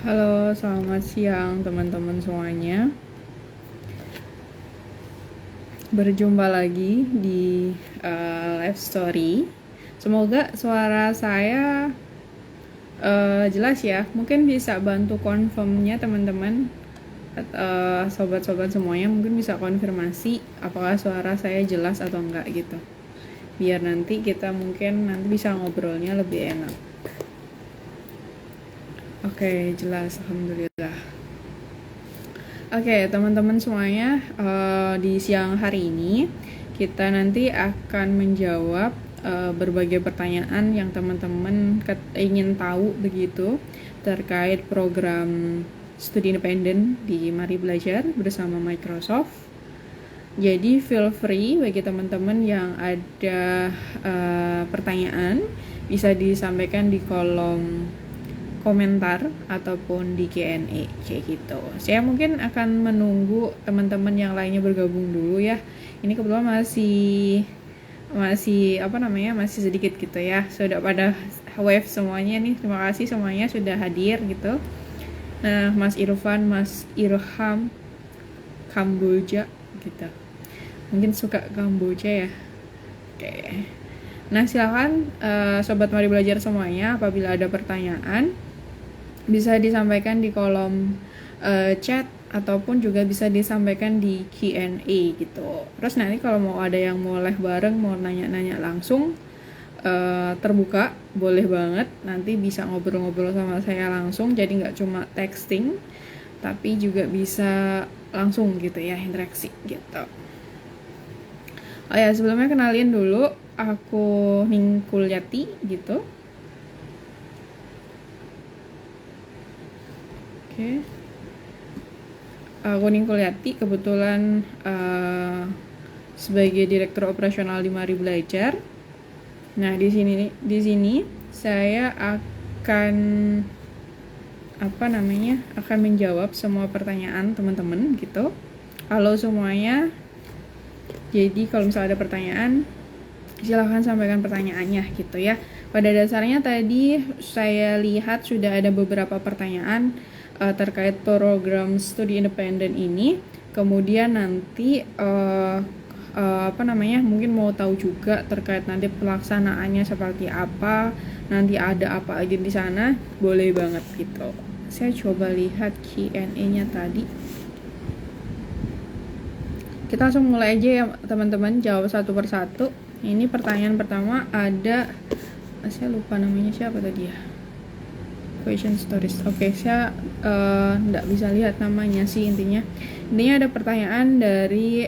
Halo, selamat siang teman-teman semuanya. Berjumpa lagi di live story. Semoga suara saya jelas ya. Mungkin bisa bantu confirmnya teman-teman, sobat-sobat semuanya mungkin bisa konfirmasi apakah suara saya jelas atau enggak gitu. Biar nanti kita mungkin nanti bisa ngobrolnya lebih enak. Oke, jelas, alhamdulillah. Oke, teman-teman semuanya, di siang hari ini kita nanti akan menjawab berbagai pertanyaan yang teman-teman ingin tahu begitu terkait program studi independen di Mari Belajar bersama Microsoft. Jadi feel free bagi teman-teman yang ada pertanyaan bisa disampaikan di kolom komentar ataupun di Q&A kayak gitu. Saya mungkin akan menunggu teman-teman yang lainnya bergabung dulu ya. Ini kebetulan masih masih sedikit gitu ya. Sudah pada wave semuanya nih. Terima kasih semuanya sudah hadir gitu. Nah, Mas Irfan, Mas Irham, Kamboja gitu. Mungkin suka Kamboja ya. Oke. Nah, silakan sobat Mari Belajar semuanya, apabila ada pertanyaan bisa disampaikan di kolom chat ataupun juga bisa disampaikan di Q&A gitu. Terus nanti kalau mau ada yang mau live bareng, mau nanya-nanya langsung, terbuka, boleh banget. Nanti bisa ngobrol-ngobrol sama saya langsung, jadi nggak cuma texting, tapi juga bisa langsung gitu ya, interaksi gitu. Oh ya, sebelumnya kenalin dulu, aku Ningkulyati gitu. Oke. Aku Ningkulyati kebetulan sebagai direktur operasional di Mari Belajar. Nah, di sini saya akan akan menjawab semua pertanyaan teman-teman gitu. Halo semuanya. Jadi kalau misalnya ada pertanyaan, silahkan sampaikan pertanyaannya gitu ya. Pada dasarnya tadi saya lihat sudah ada beberapa pertanyaan terkait program studi independen ini. Kemudian nanti mungkin mau tahu juga terkait nanti pelaksanaannya seperti apa, nanti ada apa aja di sana, boleh banget gitu. Saya coba lihat Q&A-nya tadi. Kita langsung mulai aja ya teman-teman, jawab satu persatu. Ini pertanyaan pertama ada, saya lupa namanya siapa tadi ya. Question stories. Oke, saya nggak bisa lihat namanya sih intinya. Intinya ada pertanyaan dari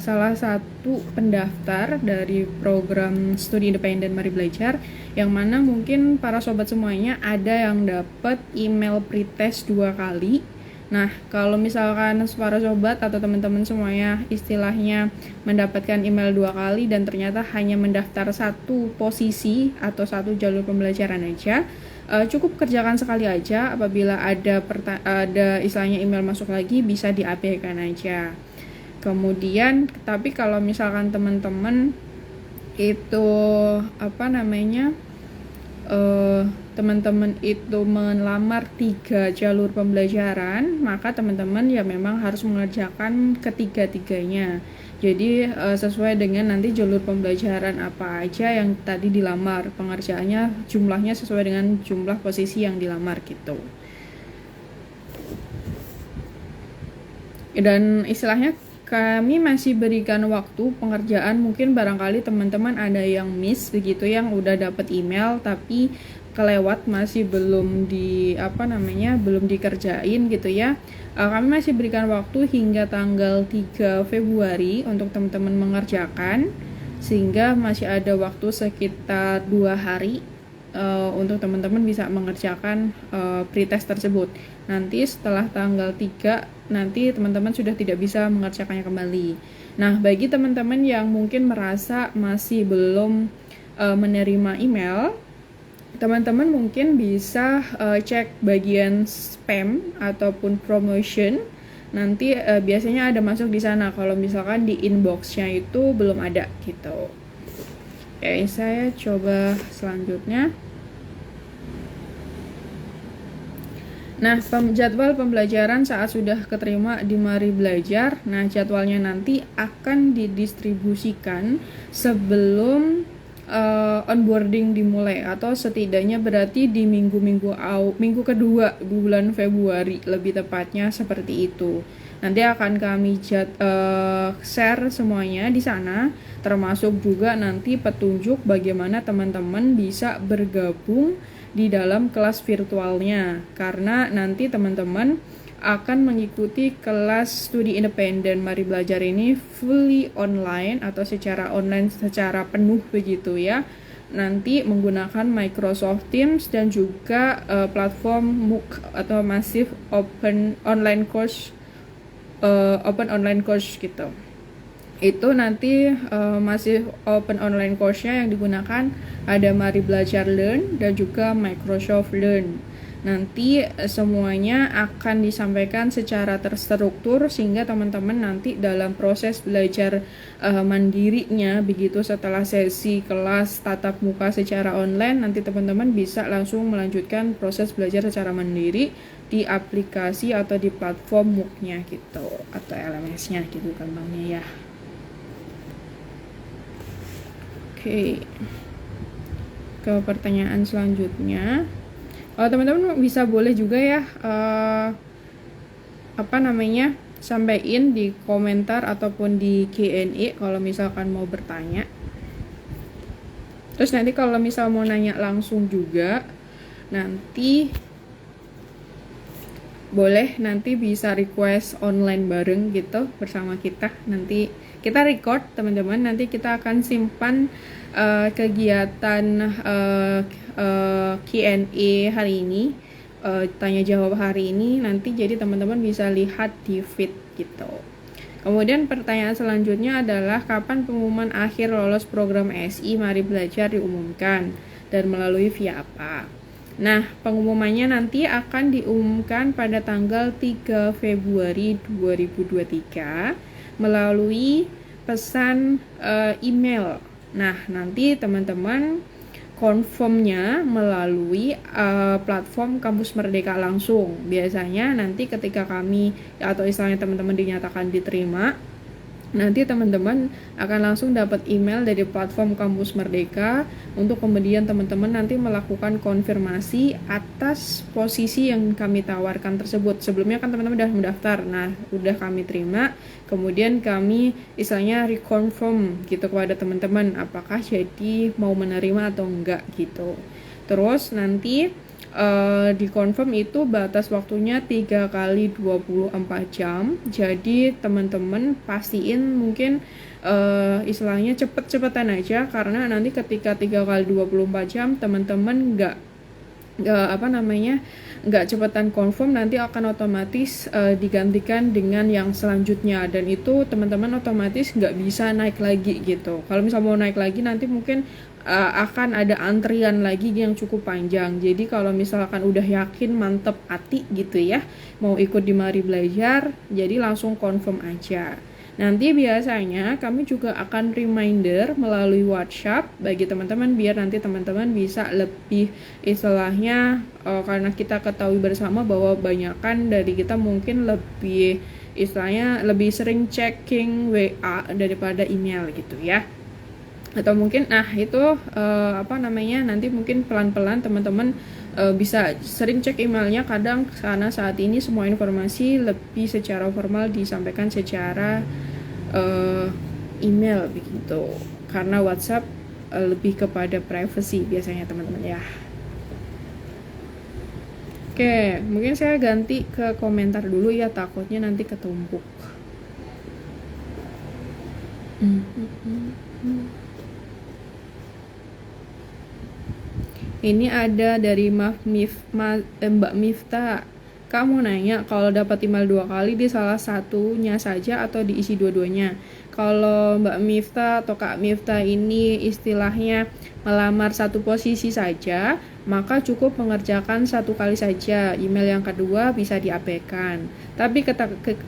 salah satu pendaftar dari program studi independen Mari Belajar, yang mana mungkin para sobat semuanya ada yang dapat email pretest 2 kali. Nah, kalau misalkan para sobat atau teman-teman semuanya istilahnya mendapatkan email 2 kali dan ternyata hanya mendaftar satu posisi atau satu jalur pembelajaran aja, cukup kerjakan sekali aja. Apabila ada istilahnya email masuk lagi, bisa diabaikan aja. Kemudian, tapi kalau misalkan teman-teman itu teman-teman itu melamar 3 jalur pembelajaran, maka teman-teman ya memang harus mengerjakan ketiga-tiganya. Jadi sesuai dengan nanti jalur pembelajaran apa aja yang tadi dilamar, pengerjaannya jumlahnya sesuai dengan jumlah posisi yang dilamar gitu. Dan istilahnya kami masih berikan waktu pengerjaan, mungkin barangkali teman-teman ada yang miss begitu, yang udah dapat email tapi kelewat, masih belum belum dikerjain gitu ya. Kami masih berikan waktu hingga tanggal 3 Februari untuk teman-teman mengerjakan, sehingga masih ada waktu sekitar 2 hari untuk teman-teman bisa mengerjakan pretest tersebut. Nanti setelah tanggal 3 nanti teman-teman sudah tidak bisa mengerjakannya kembali. Nah, bagi teman-teman yang mungkin merasa masih belum menerima email, teman-teman mungkin bisa cek bagian spam ataupun promotion. Nanti biasanya ada masuk di sana kalau misalkan di inbox-nya itu belum ada gitu. Oke, saya coba selanjutnya. Nah, jadwal pembelajaran saat sudah keterima di Mari Belajar. Nah, jadwalnya nanti akan didistribusikan sebelum onboarding dimulai, atau setidaknya berarti di minggu kedua bulan Februari lebih tepatnya, seperti itu. Nanti akan kami share semuanya di sana, termasuk juga nanti petunjuk bagaimana teman-teman bisa bergabung di dalam kelas virtualnya, karena nanti teman-teman akan mengikuti kelas studi independen Mari Belajar ini fully online atau secara online secara penuh begitu ya. Nanti menggunakan Microsoft Teams dan juga platform MOOC atau Massive Open Online Course, Open Online Course gitu. Itu nanti masih open online course-nya yang digunakan ada Mari Belajar Learn dan juga Microsoft Learn. Nanti semuanya akan disampaikan secara terstruktur sehingga teman-teman nanti dalam proses belajar mandirinya begitu, setelah sesi kelas tatap muka secara online, nanti teman-teman bisa langsung melanjutkan proses belajar secara mandiri di aplikasi atau di platform MOOC-nya gitu, atau LMS-nya gitu gampangnya ya. Oke, ke pertanyaan selanjutnya. Teman-teman bisa boleh juga ya sampaikan di komentar ataupun di Q&A kalau misalkan mau bertanya. Terus nanti kalau misal mau nanya langsung juga, nanti boleh, nanti bisa request online bareng gitu bersama kita. Nanti kita record teman-teman, nanti kita akan simpan kegiatan Q&A hari ini, tanya jawab hari ini, nanti jadi teman-teman bisa lihat di feed gitu. Kemudian pertanyaan selanjutnya adalah kapan pengumuman akhir lolos program SI Mari Belajar diumumkan dan melalui via apa? Nah, pengumumannya nanti akan diumumkan pada tanggal 3 Februari 2023 melalui pesan email. Nah, nanti teman-teman confirmnya melalui platform Kampus Merdeka langsung. Biasanya nanti ketika kami atau istilahnya teman-teman dinyatakan diterima, nanti teman-teman akan langsung dapat email dari platform Kampus Merdeka untuk kemudian teman-teman nanti melakukan konfirmasi atas posisi yang kami tawarkan tersebut. Sebelumnya kan teman-teman udah mendaftar, nah udah kami terima, kemudian kami istilahnya reconfirm gitu kepada teman-teman apakah jadi mau menerima atau enggak gitu. Terus nanti dikonfirm itu batas waktunya 3 kali 24 jam. Jadi teman-teman pastiin mungkin istilahnya cepet-cepetan aja, karena nanti ketika 3 kali 24 jam teman-teman nggak cepetan confirm, nanti akan otomatis digantikan dengan yang selanjutnya, dan itu teman-teman otomatis nggak bisa naik lagi gitu. Kalau misal mau naik lagi nanti mungkin akan ada antrian lagi yang cukup panjang. Jadi kalau misalkan udah yakin mantep hati gitu ya mau ikut di Mari Belajar, jadi langsung confirm aja. Nanti biasanya kami juga akan reminder melalui WhatsApp bagi teman-teman biar nanti teman-teman bisa lebih istilahnya karena kita ketahui bersama bahwa banyakan dari kita mungkin lebih istilahnya lebih sering checking WA daripada email gitu ya. Atau mungkin nanti mungkin pelan-pelan teman-teman bisa sering cek emailnya, kadang karena saat ini semua informasi lebih secara formal disampaikan secara email begitu, karena WhatsApp lebih kepada privacy biasanya teman-teman ya. Oke, mungkin saya ganti ke komentar dulu ya, takutnya nanti ketumpuk. Ini ada dari Mbak Mifta. Kamu nanya kalau dapat email 2 kali di salah satunya saja atau diisi dua-duanya. Kalau Mbak Mifta atau Kak Mifta ini istilahnya melamar satu posisi saja, maka cukup mengerjakan 1 kali saja. Email yang kedua bisa diabaikan. Tapi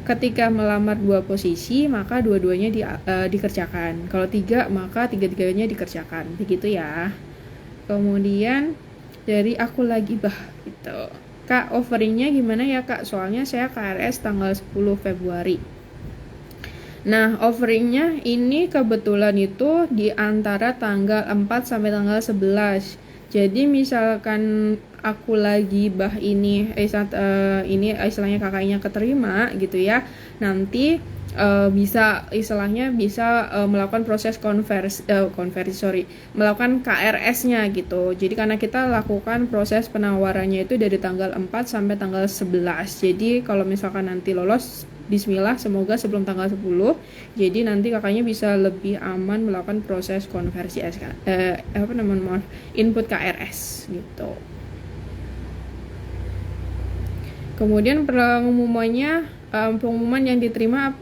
ketika melamar 2 posisi, maka dua-duanya dikerjakan. Kalau 3, maka 3-tiganya dikerjakan. Begitu ya. Kemudian dari aku lagi gitu. Kak, offeringnya gimana ya Kak? Soalnya saya KRS tanggal 10 Februari. Nah, offeringnya ini kebetulan itu di antara tanggal 4 sampai tanggal 11. Jadi misalkan aku lagi ini istilahnya kakaknya keterima gitu ya. Nanti bisa istilahnya bisa melakukan proses melakukan KRS-nya gitu. Jadi karena kita lakukan proses penawarannya itu dari tanggal 4 sampai tanggal 11. Jadi kalau misalkan nanti lolos, bismillah, semoga sebelum tanggal 10. Jadi nanti kakaknya bisa lebih aman melakukan proses konversi input KRS gitu. Kemudian pengumuman yang diterima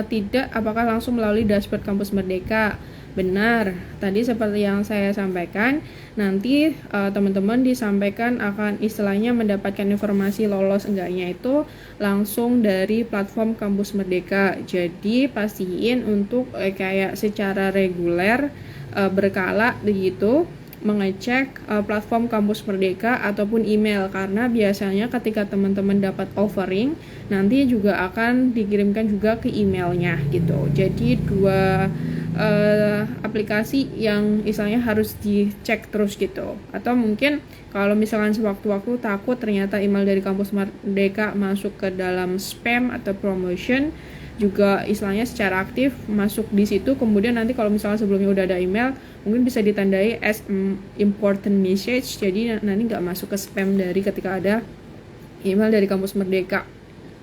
tidak apakah langsung melalui dashboard Kampus Merdeka. Benar, tadi seperti yang saya sampaikan, nanti teman-teman disampaikan akan istilahnya mendapatkan informasi lolos enggaknya itu langsung dari platform Kampus Merdeka. Jadi pastiin untuk kayak secara reguler berkala begitu mengecek platform Kampus Merdeka ataupun email, karena biasanya ketika teman-teman dapat offering nanti juga akan dikirimkan juga ke emailnya gitu. Jadi dua aplikasi yang istilahnya harus dicek terus gitu. Atau mungkin kalau misalkan sewaktu-waktu takut ternyata email dari Kampus Merdeka masuk ke dalam spam atau promotion, juga istilahnya secara aktif masuk di situ. Kemudian nanti kalau misalnya sebelumnya udah ada email, mungkin bisa ditandai as important message, jadi nanti nggak masuk ke spam dari ketika ada email dari Kampus Merdeka.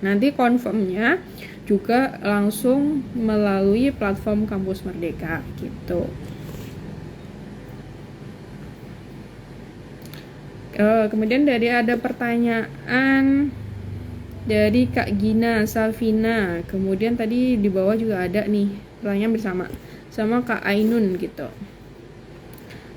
Nanti confirmnya juga langsung melalui platform Kampus Merdeka gitu. Kemudian ada pertanyaan dari Kak Gina Salvina. Kemudian tadi di bawah juga ada nih pertanyaan bersama sama Kak Ainun gitu,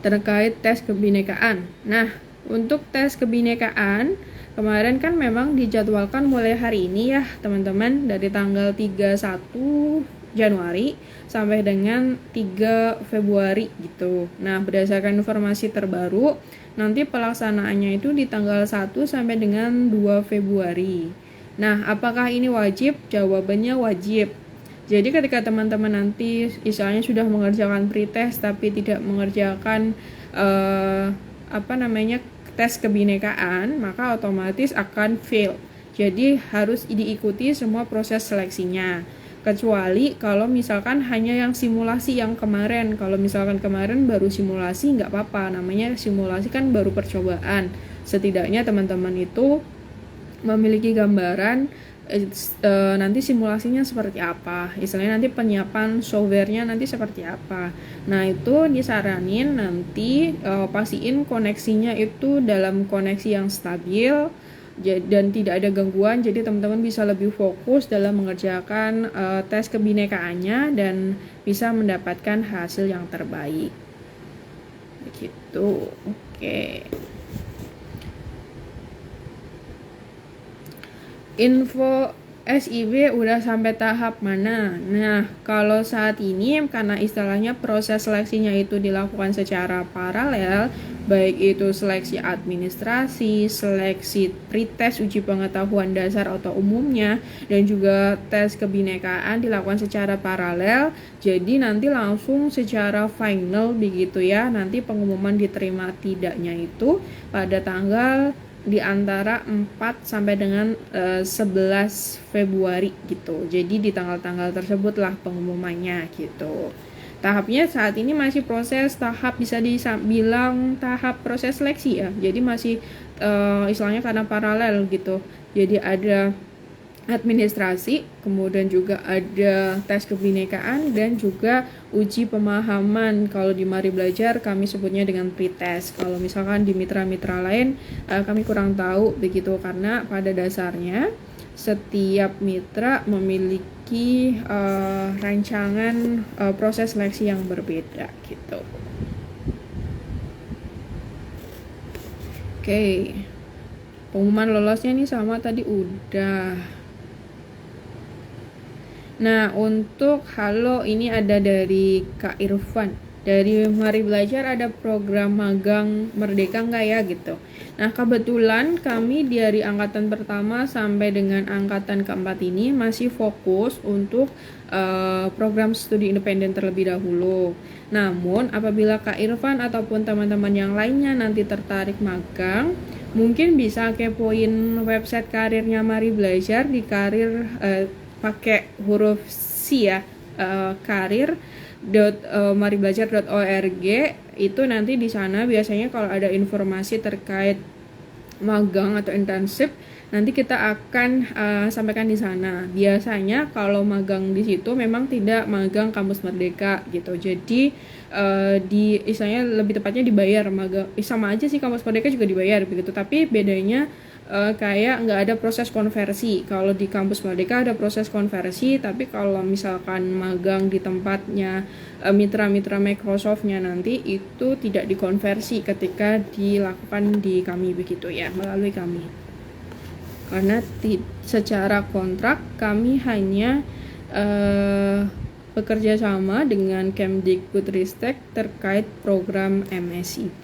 terkait tes kebinekaan. Nah, untuk tes kebinekaan kemarin kan memang dijadwalkan mulai hari ini ya teman-teman, dari tanggal 31 Januari sampai dengan 3 Februari gitu. Nah, berdasarkan informasi terbaru, nanti pelaksanaannya itu di tanggal 1 sampai dengan 2 Februari. Nah, apakah ini wajib? Jawabannya wajib. Jadi ketika teman-teman nanti istilahnya sudah mengerjakan pretest tapi tidak mengerjakan tes kebinekaan, maka otomatis akan fail. Jadi harus diikuti semua proses seleksinya. Kecuali kalau misalkan hanya yang simulasi yang kemarin. Kalau misalkan kemarin baru simulasi nggak apa-apa, namanya simulasi kan baru percobaan. Setidaknya teman-teman itu memiliki gambaran nanti simulasinya seperti apa, istilahnya nanti penyiapan softwarenya nanti seperti apa. Nah, itu disaranin nanti pastiin koneksinya itu dalam koneksi yang stabil dan tidak ada gangguan, jadi teman-teman bisa lebih fokus dalam mengerjakan tes kebinekaannya dan bisa mendapatkan hasil yang terbaik begitu. Oke. Info SIB udah sampai tahap mana? Nah, kalau saat ini karena istilahnya proses seleksinya itu dilakukan secara paralel, baik itu seleksi administrasi, seleksi pretest uji pengetahuan dasar atau umumnya, dan juga tes kebinekaan dilakukan secara paralel. Jadi nanti langsung secara final begitu ya. Nanti pengumuman diterima tidaknya itu pada tanggal di antara 4 sampai dengan 11 Februari gitu. Jadi di tanggal-tanggal tersebutlah pengumumannya gitu. Tahapnya saat ini masih proses tahap, bisa dibilang tahap proses seleksi ya. Jadi masih istilahnya karena paralel gitu. Jadi ada administrasi, kemudian juga ada tes kebinekaan dan juga uji pemahaman. Kalau di Mari Belajar kami sebutnya dengan pretest. Kalau misalkan di mitra-mitra lain kami kurang tahu begitu, karena pada dasarnya setiap mitra memiliki rancangan proses seleksi yang berbeda gitu. Oke. Pengumuman lolosnya nih sama tadi udah. Nah, untuk halo ini ada dari Kak Irfan dari Mari Belajar ada program magang Merdeka nggak ya gitu. Nah kebetulan kami dari angkatan pertama sampai dengan angkatan keempat ini masih fokus untuk program studi independen terlebih dahulu. Namun apabila Kak Irfan ataupun teman-teman yang lainnya nanti tertarik magang, mungkin bisa kepoin website karirnya Mari Belajar di karir pakai huruf C ya, karir.maribelajar.org. Itu nanti di sana biasanya kalau ada informasi terkait magang atau internship nanti kita akan sampaikan di sana. Biasanya kalau magang di situ memang tidak magang kampus Merdeka gitu. Jadi di istilahnya lebih tepatnya dibayar magang. Sama aja sih kampus Merdeka juga dibayar begitu. Tapi bedanya kayak nggak ada proses konversi. Kalau di kampus Merdeka ada proses konversi, tapi kalau misalkan magang di tempatnya mitra-mitra Microsoft-nya nanti itu tidak dikonversi ketika dilakukan di kami begitu ya, melalui kami. Karena secara kontrak kami hanya bekerja sama dengan Kemdikbudristek terkait program MSIP.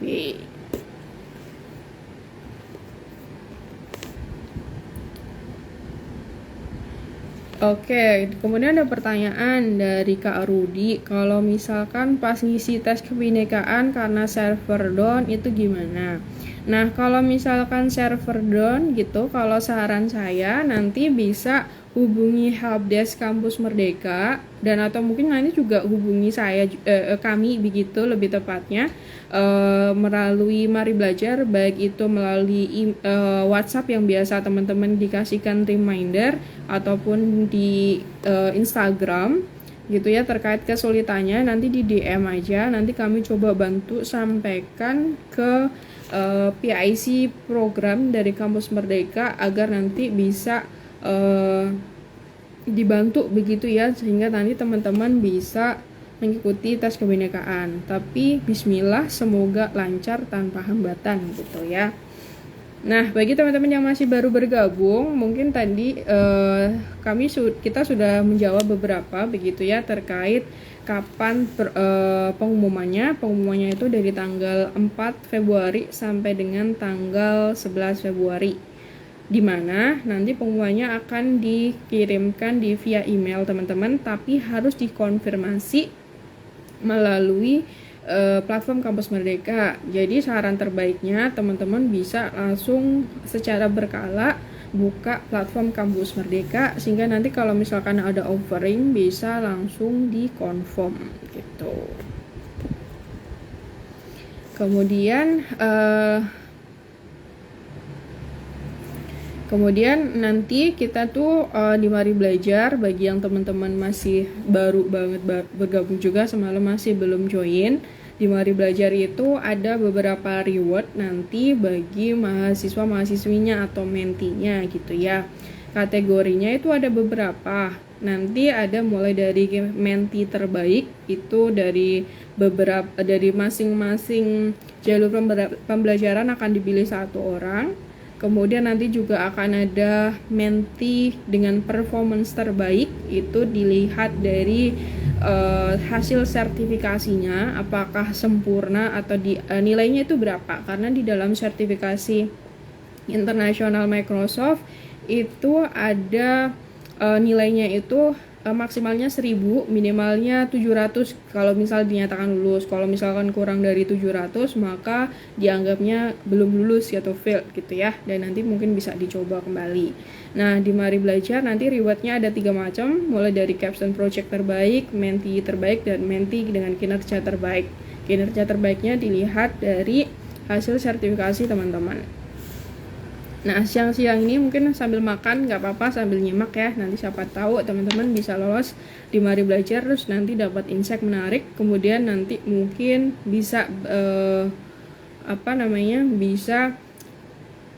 Oke, kemudian ada pertanyaan dari Kak Rudi, kalau misalkan pas ngisi tes kebinekaan karena server down itu gimana? Nah, kalau misalkan server down gitu, kalau saran saya nanti bisa hubungi helpdesk kampus Merdeka, dan atau mungkin nanti juga hubungi kami begitu lebih tepatnya melalui Mari Belajar, baik itu melalui WhatsApp yang biasa teman-teman dikasihkan reminder ataupun di Instagram gitu ya, terkait kesulitannya nanti di DM aja, nanti kami coba bantu sampaikan ke PIC program dari kampus Merdeka agar nanti bisa dibantu begitu ya, sehingga nanti teman-teman bisa mengikuti tes kebinekaan. Tapi bismillah semoga lancar tanpa hambatan gitu ya. Nah, bagi teman-teman yang masih baru bergabung, mungkin tadi kita sudah menjawab beberapa begitu ya terkait kapan pengumumannya. Pengumumannya itu dari tanggal 4 Februari sampai dengan tanggal 11 Februari. Di mana nanti pengumumannya akan dikirimkan via email teman-teman, tapi harus dikonfirmasi melalui platform Kampus Merdeka. Jadi saran terbaiknya teman-teman bisa langsung secara berkala buka platform Kampus Merdeka, sehingga nanti kalau misalkan ada offering bisa langsung dikonfirm gitu. Kemudian nanti kita tuh di Mari Belajar, bagi yang teman-teman masih baru banget bergabung juga semalam masih belum join, di Mari Belajar itu ada beberapa reward nanti bagi mahasiswa-mahasiswinya atau mentinya gitu ya. Kategorinya itu ada beberapa. Nanti ada mulai dari menti terbaik itu dari masing-masing jalur pembelajaran akan dipilih satu orang. Kemudian nanti juga akan ada menti dengan performance terbaik, itu dilihat dari hasil sertifikasinya apakah sempurna atau nilainya itu berapa. Karena di dalam sertifikasi internasional Microsoft itu ada nilainya itu maksimalnya 1000, minimalnya 700 kalau misal dinyatakan lulus. Kalau misalkan kurang dari 700 maka dianggapnya belum lulus atau fail gitu ya, dan nanti mungkin bisa dicoba kembali. Nah, di Mari Belajar nanti rewardnya ada 3 macam, mulai dari capstone project terbaik, menti terbaik, dan menti dengan kinerja terbaik. Kinerja terbaiknya dilihat dari hasil sertifikasi teman-teman. Nah, siang-siang ini mungkin sambil makan nggak apa-apa, sambil nyimak ya. Nanti siapa tahu teman-teman bisa lolos di Mari Belajar, terus nanti dapat insight menarik. Kemudian nanti mungkin bisa bisa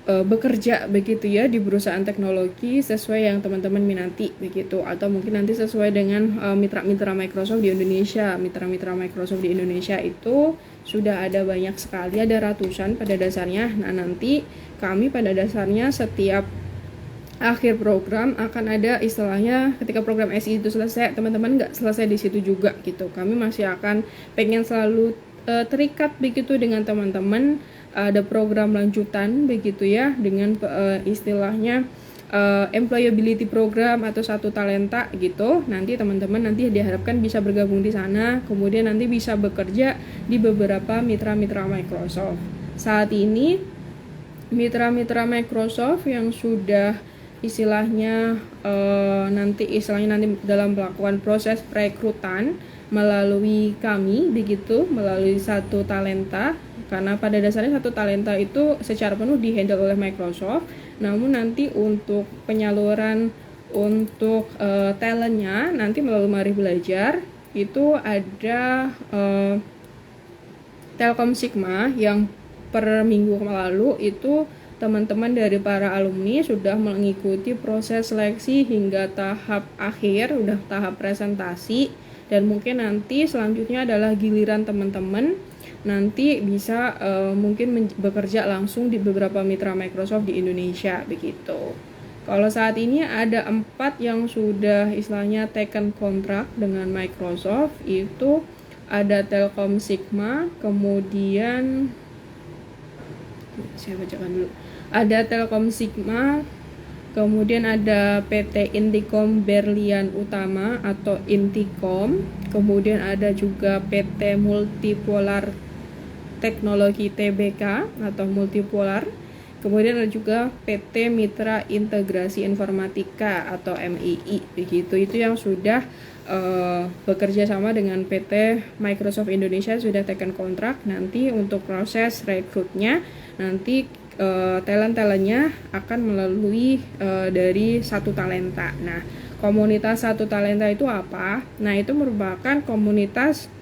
bekerja begitu ya di perusahaan teknologi sesuai yang teman-teman minati begitu, atau mungkin nanti sesuai dengan mitra-mitra Microsoft di Indonesia. Mitra-mitra Microsoft di Indonesia itu sudah ada banyak sekali, ada ratusan pada dasarnya. Nah, nanti kami pada dasarnya setiap akhir program akan ada istilahnya ketika program SI itu selesai, teman-teman nggak selesai di situ juga gitu. Kami masih akan pengen selalu terikat begitu dengan teman-teman, ada program lanjutan begitu ya, dengan istilahnya employability program atau satu talenta gitu. Nanti teman-teman nanti diharapkan bisa bergabung di sana, kemudian nanti bisa bekerja di beberapa mitra-mitra Microsoft. Saat ini mitra-mitra Microsoft yang sudah istilahnya nanti dalam melakukan proses perekrutan melalui kami begitu, melalui satu talenta, karena pada dasarnya satu talenta itu secara penuh dihandle oleh Microsoft. Namun nanti untuk penyaluran untuk talentnya nanti melalui Mari Belajar itu ada Telkom Sigma yang per minggu lalu itu teman-teman dari para alumni sudah mengikuti proses seleksi hingga tahap akhir, udah tahap presentasi, dan mungkin nanti selanjutnya adalah giliran teman-teman nanti bisa mungkin bekerja langsung di beberapa mitra Microsoft di Indonesia begitu. Kalau saat ini ada 4 yang sudah istilahnya taken kontrak dengan Microsoft, itu ada Telkom Sigma, kemudian saya bacakan dulu. Ada Telkom Sigma, kemudian ada PT Intikom Berlian Utama atau Intikom, kemudian ada juga PT Multipolar Teknologi Tbk atau Multipolar, kemudian ada juga PT Mitra Integrasi Informatika atau MII begitu. Itu yang sudah bekerja sama dengan PT Microsoft Indonesia, sudah taken kontrak. Nanti untuk proses rekrutnya nanti talent-talentnya akan melalui dari satu talenta. Nah, komunitas satu talenta itu apa? Nah, itu merupakan komunitas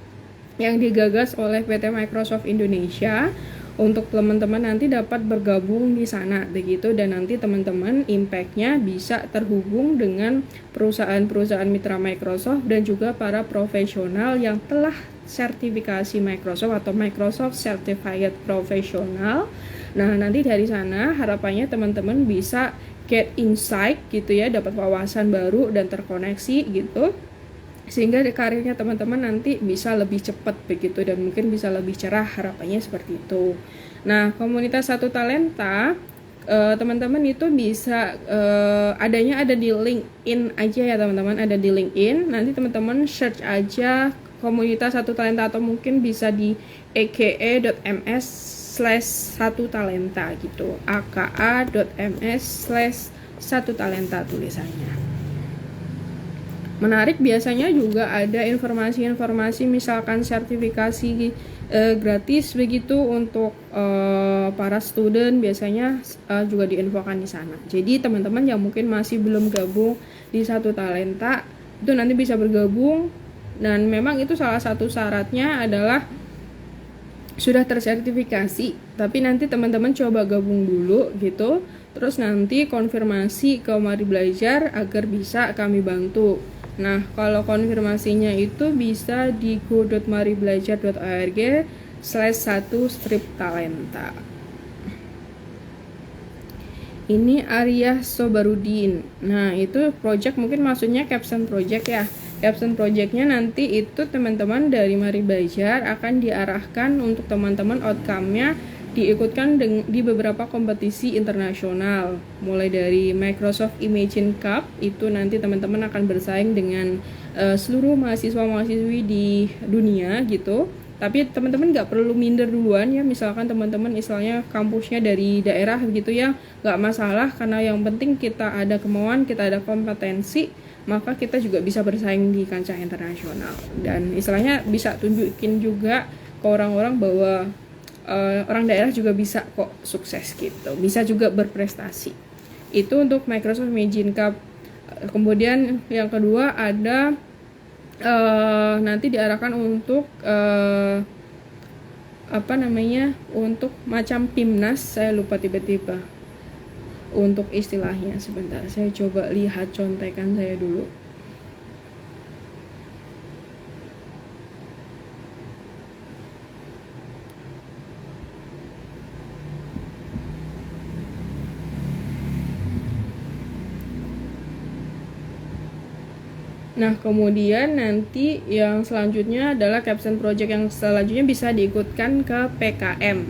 yang digagas oleh PT Microsoft Indonesia untuk teman-teman nanti dapat bergabung di sana begitu, dan nanti teman-teman impact-nya bisa terhubung dengan perusahaan-perusahaan mitra Microsoft dan juga para profesional yang telah sertifikasi Microsoft atau Microsoft Certified Professional. Nah, nanti dari sana harapannya teman-teman bisa get insight gitu ya, dapat wawasan baru dan terkoneksi gitu, sehingga karirnya teman-teman nanti bisa lebih cepat begitu dan mungkin bisa lebih cerah, harapannya seperti itu. Nah, komunitas satu talenta teman-teman itu bisa adanya ada di LinkedIn aja ya teman-teman, ada di LinkedIn. Nanti teman-teman search aja komunitas satu talenta atau mungkin bisa di aka.ms/satu talenta gitu, aka.ms/satu talenta tulisannya. Menarik, biasanya juga ada informasi-informasi misalkan sertifikasi gratis begitu untuk para student, biasanya juga diinfokan di sana. Jadi teman-teman yang mungkin masih belum gabung di satu talenta itu nanti bisa bergabung, dan memang itu salah satu syaratnya adalah sudah tersertifikasi, tapi nanti teman-teman coba gabung dulu gitu, terus nanti konfirmasi ke Mari Belajar agar bisa kami bantu. Nah, kalau konfirmasinya itu bisa di go.maribelajar.org/1-talenta. Ini Arya Sobarudin. Nah, itu project, mungkin maksudnya caption project ya. Caption projectnya nanti itu teman-teman dari Mari Belajar akan diarahkan untuk teman-teman outcome-nya diikutkan di beberapa kompetisi internasional, mulai dari Microsoft Imagine Cup, itu nanti teman-teman akan bersaing dengan seluruh mahasiswa-mahasiswi di dunia gitu. Tapi teman-teman nggak perlu minder duluan ya, misalkan teman-teman istilahnya kampusnya dari daerah gitu ya, nggak masalah, karena yang penting kita ada kemauan, kita ada kompetensi, maka kita juga bisa bersaing di kancah internasional. Dan istilahnya bisa tunjukin juga ke orang-orang bahwa orang daerah juga bisa kok sukses gitu, bisa juga berprestasi. Itu untuk Microsoft Imagine Cup. Kemudian yang kedua ada nanti diarahkan untuk untuk macam PIMNAS, saya lupa tiba-tiba untuk istilahnya, sebentar saya coba lihat contekan saya dulu. Nah, kemudian nanti yang selanjutnya adalah capstone project yang selanjutnya bisa diikutkan ke PKM.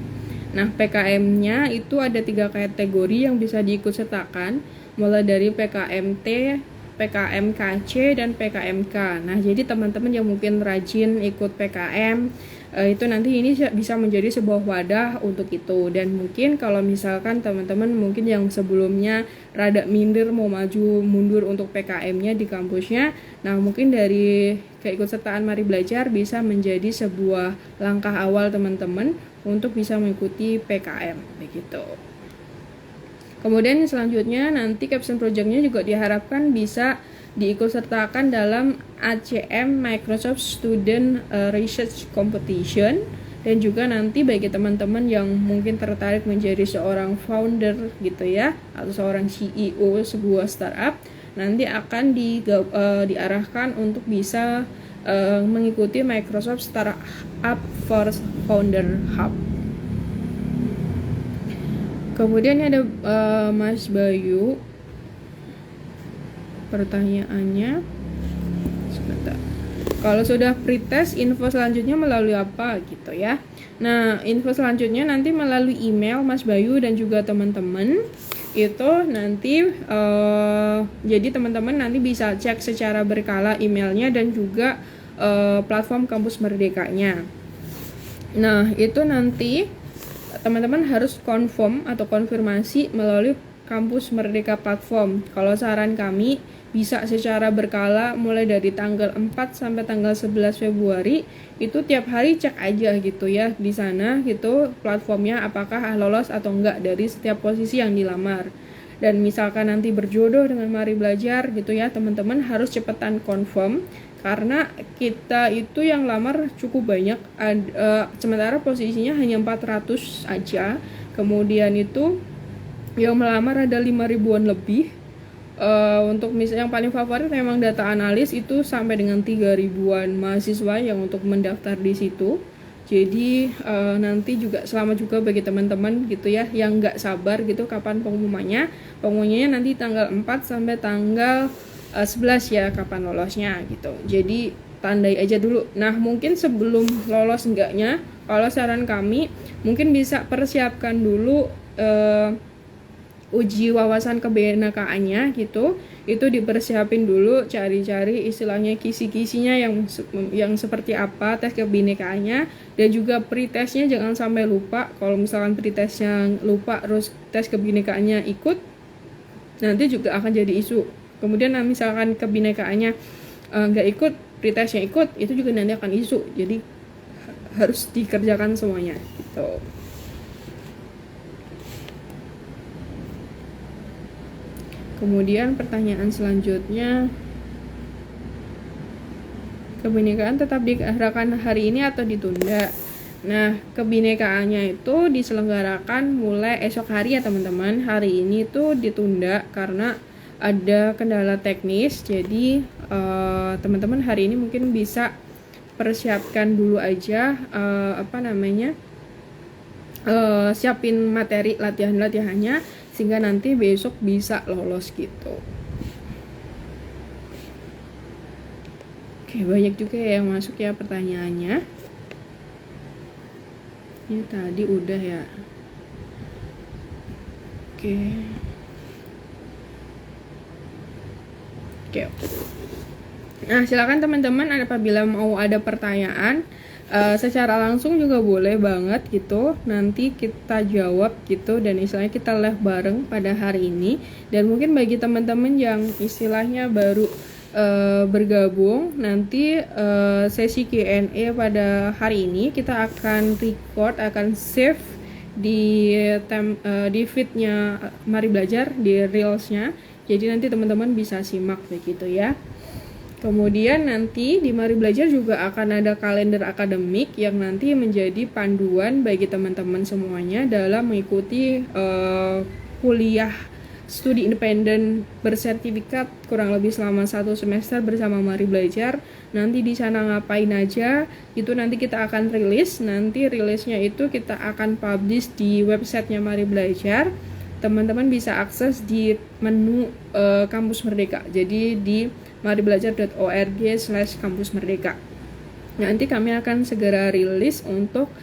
Nah, PKM-nya itu ada 3 kategori yang bisa diikutsertakan, mulai dari PKMT, PKMKC, dan PKMK. Nah, jadi teman-teman yang mungkin rajin ikut PKM, itu nanti ini bisa menjadi sebuah wadah untuk itu. Dan mungkin kalau misalkan teman-teman mungkin yang sebelumnya rada minder mau maju mundur untuk PKM-nya di kampusnya, nah mungkin dari keikutsertaan Mari Belajar bisa menjadi sebuah langkah awal teman-teman untuk bisa mengikuti PKM begitu. Kemudian selanjutnya nanti capstone project-nya juga diharapkan bisa diikutsertakan dalam ACM Microsoft Student Research Competition, dan juga nanti bagi teman-teman yang mungkin tertarik menjadi seorang founder gitu ya, atau seorang CEO sebuah startup, nanti akan diarahkan untuk bisa mengikuti Microsoft Startup for Founder Hub. Kemudian ada Mas Bayu, pertanyaannya sebentar. Kalau sudah pretest, info selanjutnya melalui apa gitu ya. Nah, info selanjutnya nanti melalui email Mas Bayu dan juga teman-teman. Itu nanti jadi teman-teman nanti bisa cek secara berkala emailnya dan juga platform Kampus Merdekanya. Nah, itu nanti teman-teman harus confirm atau konfirmasi melalui Kampus Merdeka platform. Kalau saran kami bisa secara berkala mulai dari tanggal 4 sampai tanggal 11 Februari itu tiap hari cek aja gitu ya di sana gitu platformnya apakah lolos atau enggak dari setiap posisi yang dilamar. Dan misalkan nanti berjodoh dengan Mari Belajar gitu ya, teman-teman harus cepetan confirm karena kita itu yang lamar cukup banyak, sementara posisinya hanya 400 aja. Kemudian itu yang melamar ada 5.000-an lebih. Untuk misalnya yang paling favorit memang data analis itu sampai dengan 3.000-an mahasiswa yang untuk mendaftar di situ. Jadi nanti juga selamat juga bagi teman-teman gitu ya yang nggak sabar gitu kapan pengumumannya. Pengumumannya nanti tanggal 4 sampai tanggal 11 ya kapan lolosnya gitu. Jadi tandai aja dulu. Nah, mungkin sebelum lolos enggaknya, kalau saran kami mungkin bisa persiapkan dulu uji wawasan kebinekaan-nya gitu. Itu dipersiapin dulu, cari-cari istilahnya kisi-kisinya yang seperti apa tes kebinekaannya, dan juga pretestnya jangan sampai lupa. Kalau misalkan pretestnya lupa terus tes kebinekaannya ikut, nanti juga akan jadi isu. Kemudian misalkan kebinekaannya nggak ikut, pretestnya ikut, itu juga nanti akan isu. Jadi harus dikerjakan semuanya gitu. Kemudian pertanyaan selanjutnya, kebinekaan tetap diadakan hari ini atau ditunda? Nah, kebinekaannya itu diselenggarakan mulai esok hari ya teman-teman. Hari ini tuh ditunda karena ada kendala teknis. Jadi teman-teman hari ini mungkin bisa persiapkan dulu aja siapin materi latihannya sehingga nanti besok bisa lolos gitu. Oke, banyak juga yang masuk ya pertanyaannya. Ini tadi udah ya. Oke. Nah, silakan teman-teman apabila mau ada pertanyaan secara langsung juga boleh banget gitu. Nanti kita jawab gitu dan istilahnya kita live bareng pada hari ini. Dan mungkin bagi teman-teman yang istilahnya baru bergabung, nanti sesi Q&A pada hari ini kita akan record, akan save di feednya Mari Belajar, di reelsnya. Jadi nanti teman-teman bisa simak begitu ya. Kemudian nanti di Mari Belajar juga akan ada kalender akademik yang nanti menjadi panduan bagi teman-teman semuanya dalam mengikuti kuliah studi independen bersertifikat kurang lebih selama 1 semester bersama Mari Belajar. Nanti di sana ngapain aja itu nanti kita akan rilis. Nanti rilisnya itu kita akan publish di websitenya Mari Belajar. Teman-teman bisa akses di menu Kampus Merdeka. Jadi di maribelajar.org/kampusmerdeka. Nanti kami akan segera rilis untuk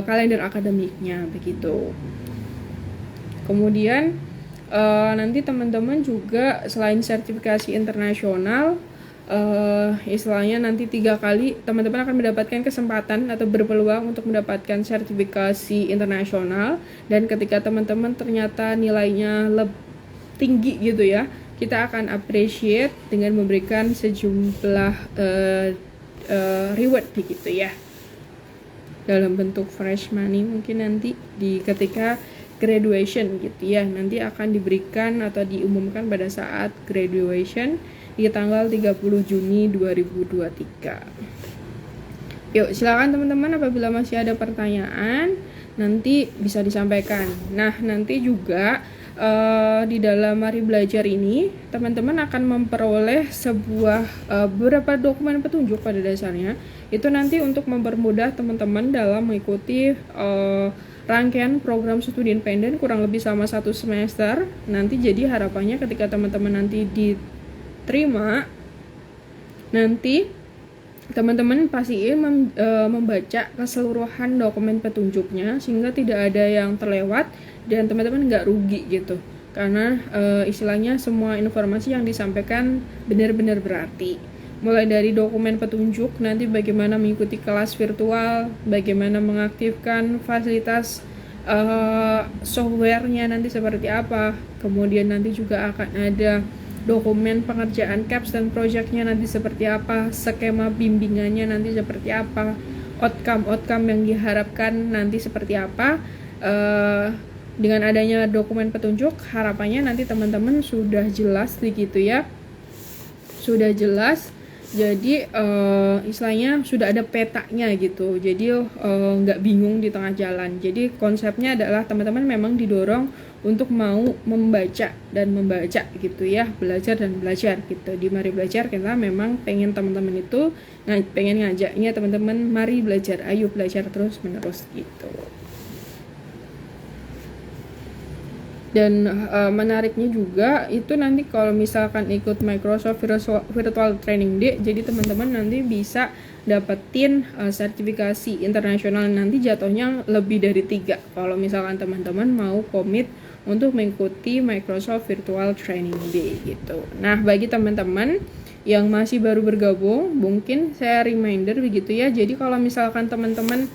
kalender akademiknya begitu. Kemudian nanti teman-teman juga selain sertifikasi internasional, istilahnya nanti 3 kali teman-teman akan mendapatkan kesempatan atau berpeluang untuk mendapatkan sertifikasi internasional. Dan ketika teman-teman ternyata nilainya tinggi gitu ya, kita akan appreciate dengan memberikan sejumlah reward begitu ya, dalam bentuk fresh money mungkin nanti di ketika graduation gitu ya, nanti akan diberikan atau diumumkan pada saat graduation di tanggal 30 Juni 2023. Yuk silakan teman-teman, apabila masih ada pertanyaan nanti bisa disampaikan. Nah nanti juga di dalam Mari Belajar ini teman-teman akan memperoleh sebuah beberapa dokumen petunjuk pada dasarnya. Itu nanti untuk mempermudah teman-teman dalam mengikuti rangkaian program studi independen kurang lebih selama 1 semester. Nanti jadi harapannya ketika teman-teman nanti diterima, nanti teman-teman pastiin membaca keseluruhan dokumen petunjuknya sehingga tidak ada yang terlewat dan teman-teman nggak rugi gitu, karena istilahnya semua informasi yang disampaikan benar-benar berarti, mulai dari dokumen petunjuk, nanti bagaimana mengikuti kelas virtual, bagaimana mengaktifkan fasilitas softwarenya nanti seperti apa, kemudian nanti juga akan ada dokumen pengerjaan CAPS dan projectnya nanti seperti apa, skema bimbingannya nanti seperti apa, outcome yang diharapkan nanti seperti apa. Dengan adanya dokumen petunjuk, harapannya nanti teman-teman sudah jelas begitu ya, sudah jelas. Jadi istilahnya sudah ada petanya gitu, jadi nggak bingung di tengah jalan. Jadi konsepnya adalah teman-teman memang didorong untuk mau membaca dan membaca gitu ya, belajar dan belajar gitu. Di Mari Belajar kita memang pengen teman-teman itu pengen ngajaknya teman-teman mari belajar, ayo belajar terus menerus gitu. Dan menariknya juga itu nanti kalau misalkan ikut Microsoft Virtual Training Day, jadi teman-teman nanti bisa dapetin sertifikasi internasional, nanti jatuhnya lebih dari 3 kalau misalkan teman-teman mau komit untuk mengikuti Microsoft Virtual Training Day gitu. Nah bagi teman-teman yang masih baru bergabung, mungkin saya reminder begitu ya, jadi kalau misalkan teman-teman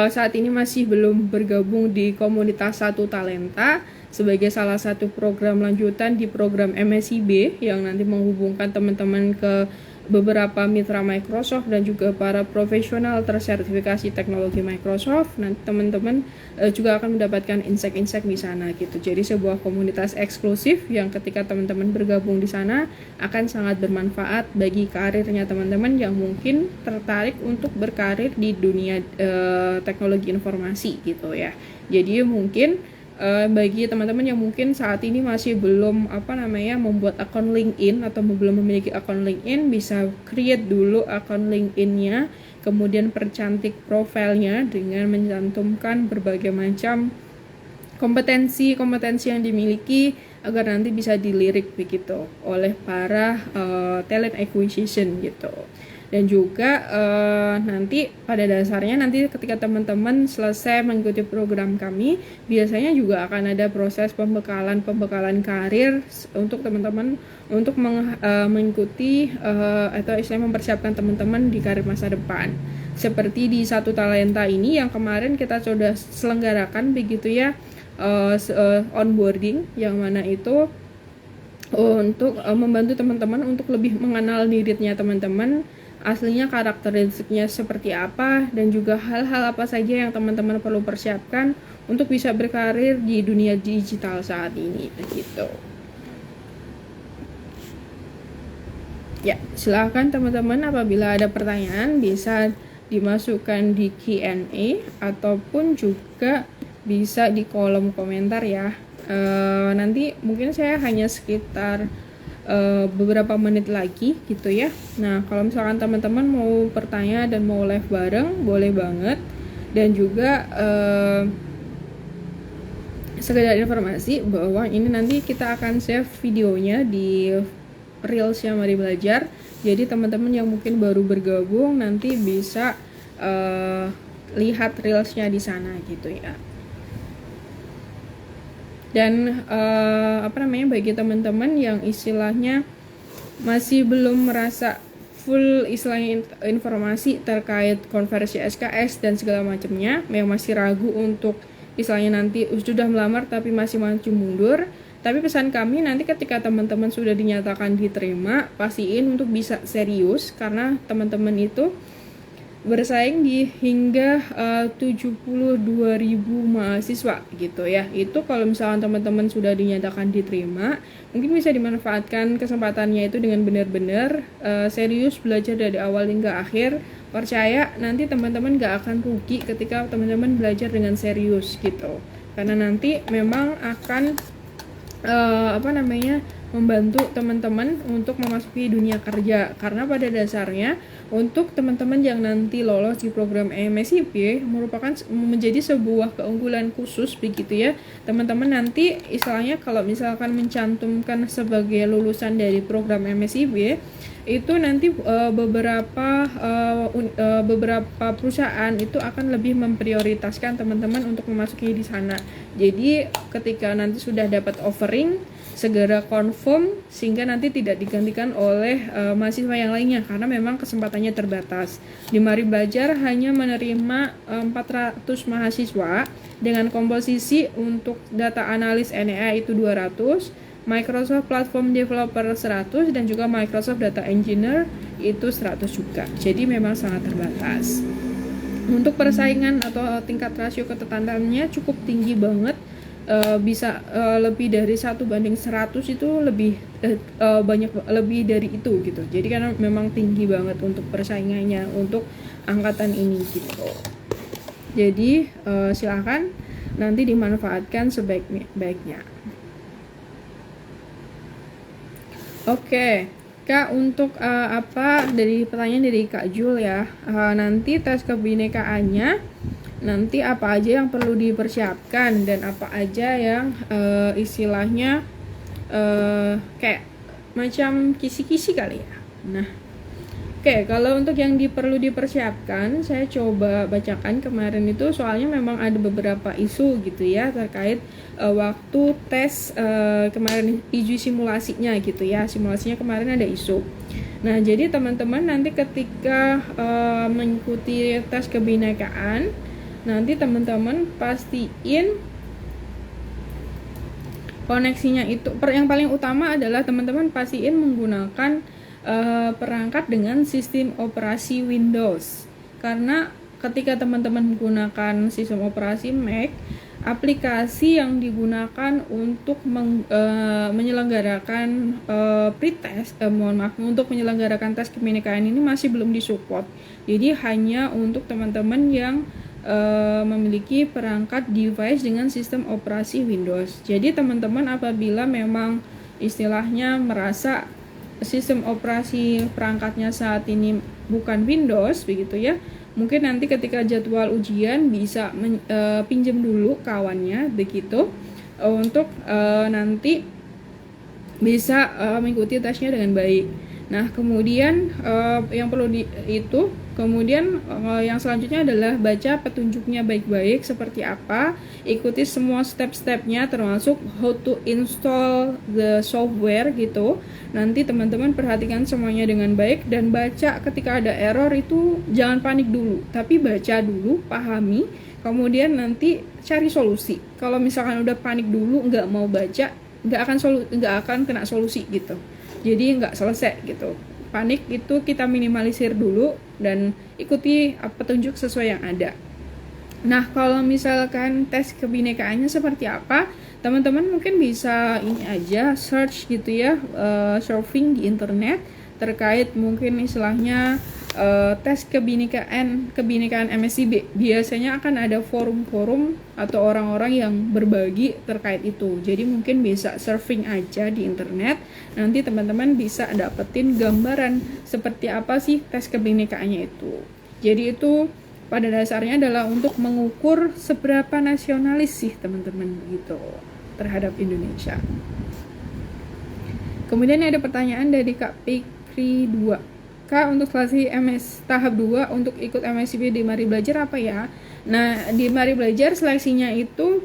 saat ini masih belum bergabung di komunitas Satu Talenta sebagai salah satu program lanjutan di program MSIB yang nanti menghubungkan teman-teman ke beberapa mitra Microsoft dan juga para profesional tersertifikasi teknologi Microsoft. Nanti teman-teman juga akan mendapatkan insight-insight di sana gitu. Jadi sebuah komunitas eksklusif yang ketika teman-teman bergabung di sana akan sangat bermanfaat bagi karirnya teman-teman yang mungkin tertarik untuk berkarir di dunia teknologi informasi gitu ya. Jadi mungkin bagi teman-teman yang mungkin saat ini masih belum membuat akun LinkedIn atau belum memiliki akun LinkedIn, bisa create dulu akun LinkedIn-nya, kemudian percantik profilnya dengan mencantumkan berbagai macam kompetensi yang dimiliki agar nanti bisa dilirik begitu oleh para talent acquisition gitu. Dan juga nanti pada dasarnya nanti ketika teman-teman selesai mengikuti program kami, biasanya juga akan ada proses pembekalan karir untuk teman-teman untuk mengikuti atau istilahnya mempersiapkan teman-teman di karir masa depan. Seperti di Satu Talenta ini yang kemarin kita sudah selenggarakan begitu ya, onboarding yang mana itu untuk membantu teman-teman untuk lebih mengenal dirinya teman-teman, aslinya karakteristiknya seperti apa, dan juga hal-hal apa saja yang teman-teman perlu persiapkan untuk bisa berkarir di dunia digital saat ini begitu. Ya, silakan teman-teman apabila ada pertanyaan bisa dimasukkan di Q&A ataupun juga bisa di kolom komentar ya. Nanti mungkin saya hanya sekitar beberapa menit lagi gitu ya. Nah kalau misalkan teman-teman mau bertanya dan mau live bareng boleh banget. Dan juga sekedar informasi bahwa ini nanti kita akan save videonya di reelsnya Mari Belajar. Jadi teman-teman yang mungkin baru bergabung nanti bisa lihat reelsnya di sana gitu ya. Dan bagi teman-teman yang istilahnya masih belum merasa full istilahnya informasi terkait konversi SKS dan segala macamnya, yang masih ragu untuk istilahnya nanti sudah melamar tapi masih maju mundur, tapi pesan kami nanti ketika teman-teman sudah dinyatakan diterima, pastiin untuk bisa serius, karena teman-teman itu bersaing di hingga 72.000 mahasiswa gitu ya. Itu kalau misalkan teman-teman sudah dinyatakan diterima, mungkin bisa dimanfaatkan kesempatannya itu dengan benar-benar serius belajar dari awal hingga akhir. Percaya nanti teman-teman gak akan rugi ketika teman-teman belajar dengan serius gitu, karena nanti memang akan membantu teman-teman untuk memasuki dunia kerja. Karena pada dasarnya untuk teman-teman yang nanti lolos di program MSIP merupakan menjadi sebuah keunggulan khusus begitu ya. Teman-teman nanti istilahnya kalau misalkan mencantumkan sebagai lulusan dari program MSIP itu nanti beberapa perusahaan itu akan lebih memprioritaskan teman-teman untuk memasuki di sana. Jadi ketika nanti sudah dapat offering, segera confirm sehingga nanti tidak digantikan oleh mahasiswa yang lainnya, karena memang kesempatannya terbatas. Di Mari Belajar hanya menerima 400 mahasiswa dengan komposisi untuk data analis NEA itu 200, Microsoft Platform Developer 100, dan juga Microsoft Data Engineer itu 100 juga. Jadi memang sangat terbatas. Untuk persaingan atau tingkat rasio ketertarikannya cukup tinggi banget, bisa lebih dari 1:100 itu lebih banyak, lebih dari itu gitu. Jadi karena memang tinggi banget untuk persaingannya untuk angkatan ini gitu. Jadi silakan nanti dimanfaatkan sebaik-baiknya. Oke, Kak, untuk dari pertanyaan dari Kak Jul ya, nanti tes kebinekaannya nanti apa aja yang perlu dipersiapkan dan apa aja yang istilahnya kayak macam kisi-kisi kali ya. Nah, oke, kalau untuk yang perlu dipersiapkan, saya coba bacakan kemarin itu, soalnya memang ada beberapa isu gitu ya terkait waktu tes kemarin, isu simulasinya gitu ya. Simulasinya kemarin ada isu. Nah, jadi teman-teman nanti ketika mengikuti tes kebinekaan, nanti teman-teman pastiin koneksinya itu, yang paling utama adalah teman-teman pastiin menggunakan perangkat dengan sistem operasi Windows. Karena ketika teman-teman menggunakan sistem operasi Mac, aplikasi yang digunakan untuk menyelenggarakan pretest, untuk menyelenggarakan tes kebinekaan ini masih belum disupport. Jadi hanya untuk teman-teman yang memiliki perangkat device dengan sistem operasi Windows. Jadi teman-teman apabila memang istilahnya merasa sistem operasi perangkatnya saat ini bukan Windows begitu ya, mungkin nanti ketika jadwal ujian bisa pinjam dulu kawannya begitu, untuk nanti bisa mengikuti tesnya dengan baik. Nah, kemudian yang perlu kemudian yang selanjutnya adalah baca petunjuknya baik-baik seperti apa, ikuti semua step-stepnya termasuk how to install the software gitu. Nanti teman-teman perhatikan semuanya dengan baik dan baca ketika ada error itu jangan panik dulu, tapi baca dulu, pahami, kemudian nanti cari solusi. Kalau misalkan udah panik dulu nggak mau baca, nggak akan kena solusi gitu. Jadi nggak selesai gitu. Panik itu kita minimalisir dulu dan ikuti petunjuk sesuai yang ada. Nah, kalau misalkan tes kebinekaannya seperti apa, teman-teman mungkin bisa ini aja search gitu ya, surfing di internet terkait mungkin istilahnya tes kebinekaan MSIB. Biasanya akan ada forum-forum atau orang-orang yang berbagi terkait itu. Jadi mungkin bisa surfing aja di internet. Nanti teman-teman bisa dapetin gambaran seperti apa sih tes kebinekaannya itu. Jadi itu pada dasarnya adalah untuk mengukur seberapa nasionalis sih teman-teman gitu terhadap Indonesia. Kemudian ada pertanyaan dari Kak Pikri 2. Kak, untuk seleksi MS tahap 2 untuk ikut MSCP di Mari Belajar apa ya? Nah, di Mari Belajar seleksinya itu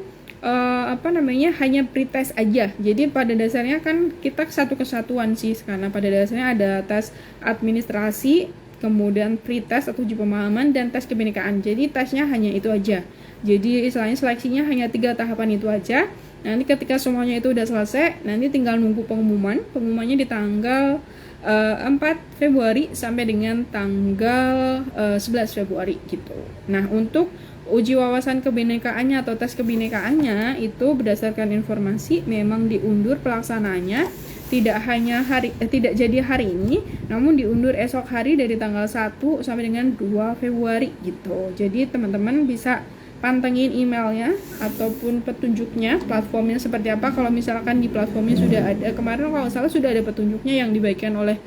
hanya pretest aja. Jadi pada dasarnya kan kita satu kesatuan sih, karena pada dasarnya ada tes administrasi, kemudian pretest atau uji pemahaman, dan tes kebinekaan. Jadi tesnya hanya itu aja. Jadi istilahnya seleksinya hanya 3 tahapan itu aja. Nanti ketika semuanya itu udah selesai, nanti tinggal nunggu pengumumannya di tanggal 4 Februari sampai dengan tanggal 11 Februari gitu. Nah, untuk uji wawasan kebinekaannya atau tes kebinekaannya itu berdasarkan informasi memang diundur pelaksanaannya tidak jadi hari ini, namun diundur esok hari dari tanggal 1 sampai dengan 2 Februari gitu. Jadi teman-teman bisa pantengin emailnya ataupun petunjuknya, platformnya seperti apa. Kalau misalkan di platformnya sudah ada, kemarin kalau salah sudah ada petunjuknya yang dibagikan oleh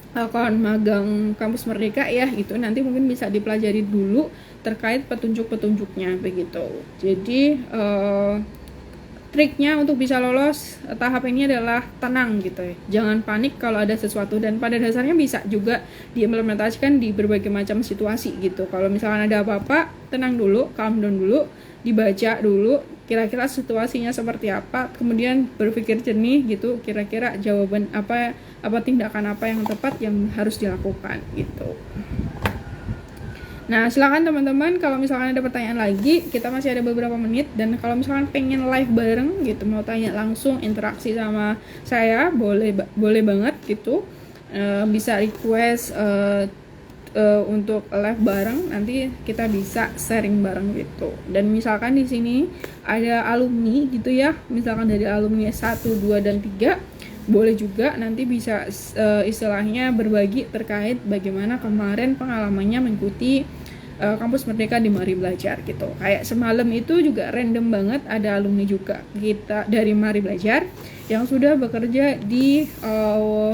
kawan magang Kampus Merdeka ya gitu. Nanti mungkin bisa dipelajari dulu terkait petunjuk-petunjuknya begitu. Jadi triknya untuk bisa lolos tahap ini adalah tenang gitu ya. Jangan panik kalau ada sesuatu, dan pada dasarnya bisa juga diimplementasikan di berbagai macam situasi gitu. Kalau misalkan ada apa-apa, tenang dulu, calm down dulu, dibaca dulu kira-kira situasinya seperti apa, kemudian berpikir jernih gitu, kira-kira jawaban apa tindakan apa yang tepat yang harus dilakukan gitu. Nah, silakan teman-teman kalau misalkan ada pertanyaan lagi, kita masih ada beberapa menit, dan kalau misalkan pengen live bareng gitu, mau tanya langsung interaksi sama saya, boleh banget gitu. Bisa request untuk live bareng, nanti kita bisa sharing bareng gitu. Dan misalkan di sini ada alumni gitu ya, misalkan dari alumni 1, 2 dan 3, boleh juga nanti bisa istilahnya berbagi terkait bagaimana kemarin pengalamannya mengikuti Kampus Merdeka di Mari Belajar gitu. Kayak semalam itu juga random banget ada alumni juga kita dari Mari Belajar yang sudah bekerja di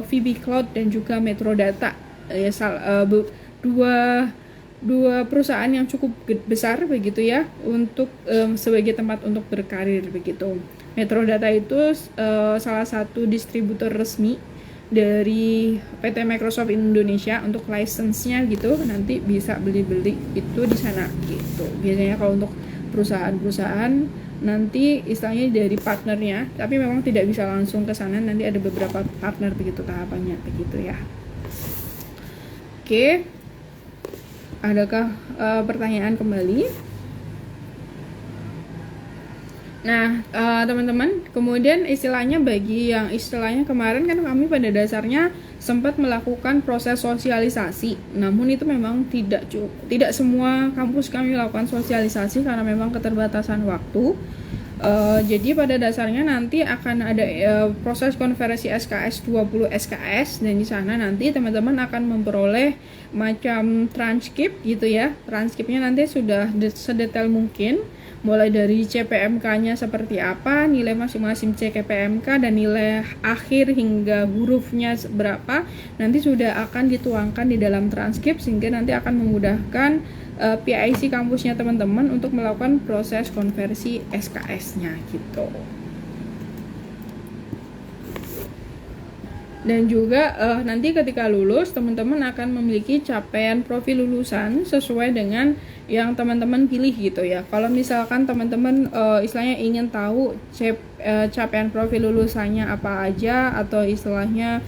VB Cloud dan juga Metro Data, dua perusahaan yang cukup besar begitu ya, untuk sebagai tempat untuk berkarir begitu. Metro Data itu salah satu distributor resmi dari PT Microsoft Indonesia untuk license-nya gitu, nanti bisa beli-beli itu di sana gitu. Biasanya kalau untuk perusahaan-perusahaan nanti istilahnya dari partnernya, tapi memang tidak bisa langsung ke sana, nanti ada beberapa partner begitu tahapannya begitu ya. Oke. Adakah pertanyaan kembali? Nah, teman-teman, kemudian istilahnya bagi yang istilahnya kemarin kan kami pada dasarnya sempat melakukan proses sosialisasi. Namun itu memang tidak semua kampus kami lakukan sosialisasi karena memang keterbatasan waktu. Jadi pada dasarnya nanti akan ada proses konversi SKS 20 SKS, dan di sana nanti teman-teman akan memperoleh macam transkrip gitu ya. Transkripnya nanti sudah sedetail mungkin, mulai dari CPMK-nya seperti apa, nilai masing-masing CPMK dan nilai akhir hingga hurufnya berapa, nanti sudah akan dituangkan di dalam transkrip sehingga nanti akan memudahkan PIC kampusnya teman-teman untuk melakukan proses konversi SKS-nya gitu. Dan juga nanti ketika lulus teman-teman akan memiliki capaian profil lulusan sesuai dengan yang teman-teman pilih gitu ya. Kalau misalkan teman-teman istilahnya ingin tahu capaian profil lulusannya apa aja, atau istilahnya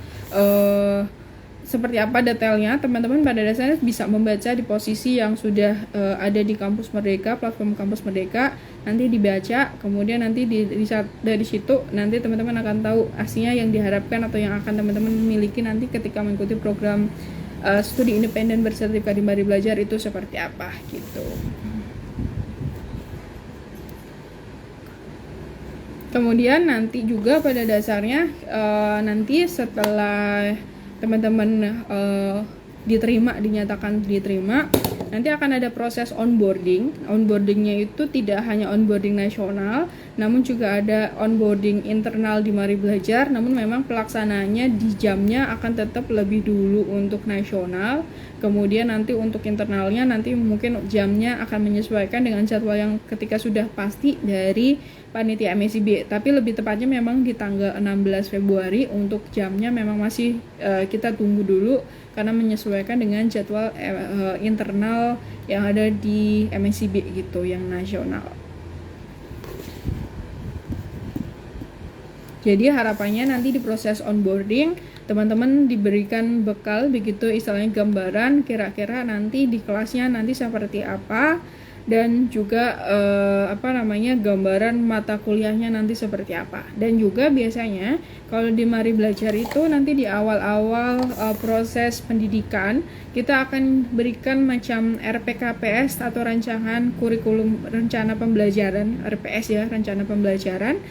seperti apa detailnya, teman-teman pada dasarnya bisa membaca di posisi yang sudah ada di Kampus Merdeka, platform Kampus Merdeka, nanti dibaca, kemudian nanti dari situ nanti teman-teman akan tahu aslinya yang diharapkan atau yang akan teman-teman miliki nanti ketika mengikuti program studi independen bersertifikat di Mari Belajar itu seperti apa gitu. Kemudian nanti juga pada dasarnya nanti setelah teman-teman dinyatakan diterima, nanti akan ada proses onboarding. Onboardingnya itu tidak hanya onboarding nasional, namun juga ada onboarding internal di Mari Belajar. Namun memang pelaksanaannya di jamnya akan tetap lebih dulu untuk nasional. Kemudian nanti untuk internalnya nanti mungkin jamnya akan menyesuaikan dengan jadwal yang ketika sudah pasti dari panitia MSIB. Tapi lebih tepatnya memang di tanggal 16 Februari untuk jamnya memang masih kita tunggu dulu karena menyesuaikan dengan jadwal internal yang ada di MSIB gitu, yang nasional. Jadi harapannya nanti di proses onboarding teman-teman diberikan bekal begitu, istilahnya gambaran kira-kira nanti di kelasnya nanti seperti apa, dan juga gambaran mata kuliahnya nanti seperti apa. Dan juga biasanya kalau di Mari Belajar itu nanti di awal-awal proses pendidikan kita akan berikan macam RPKPS atau rancangan kurikulum rencana pembelajaran, RPS ya, rencana pembelajaran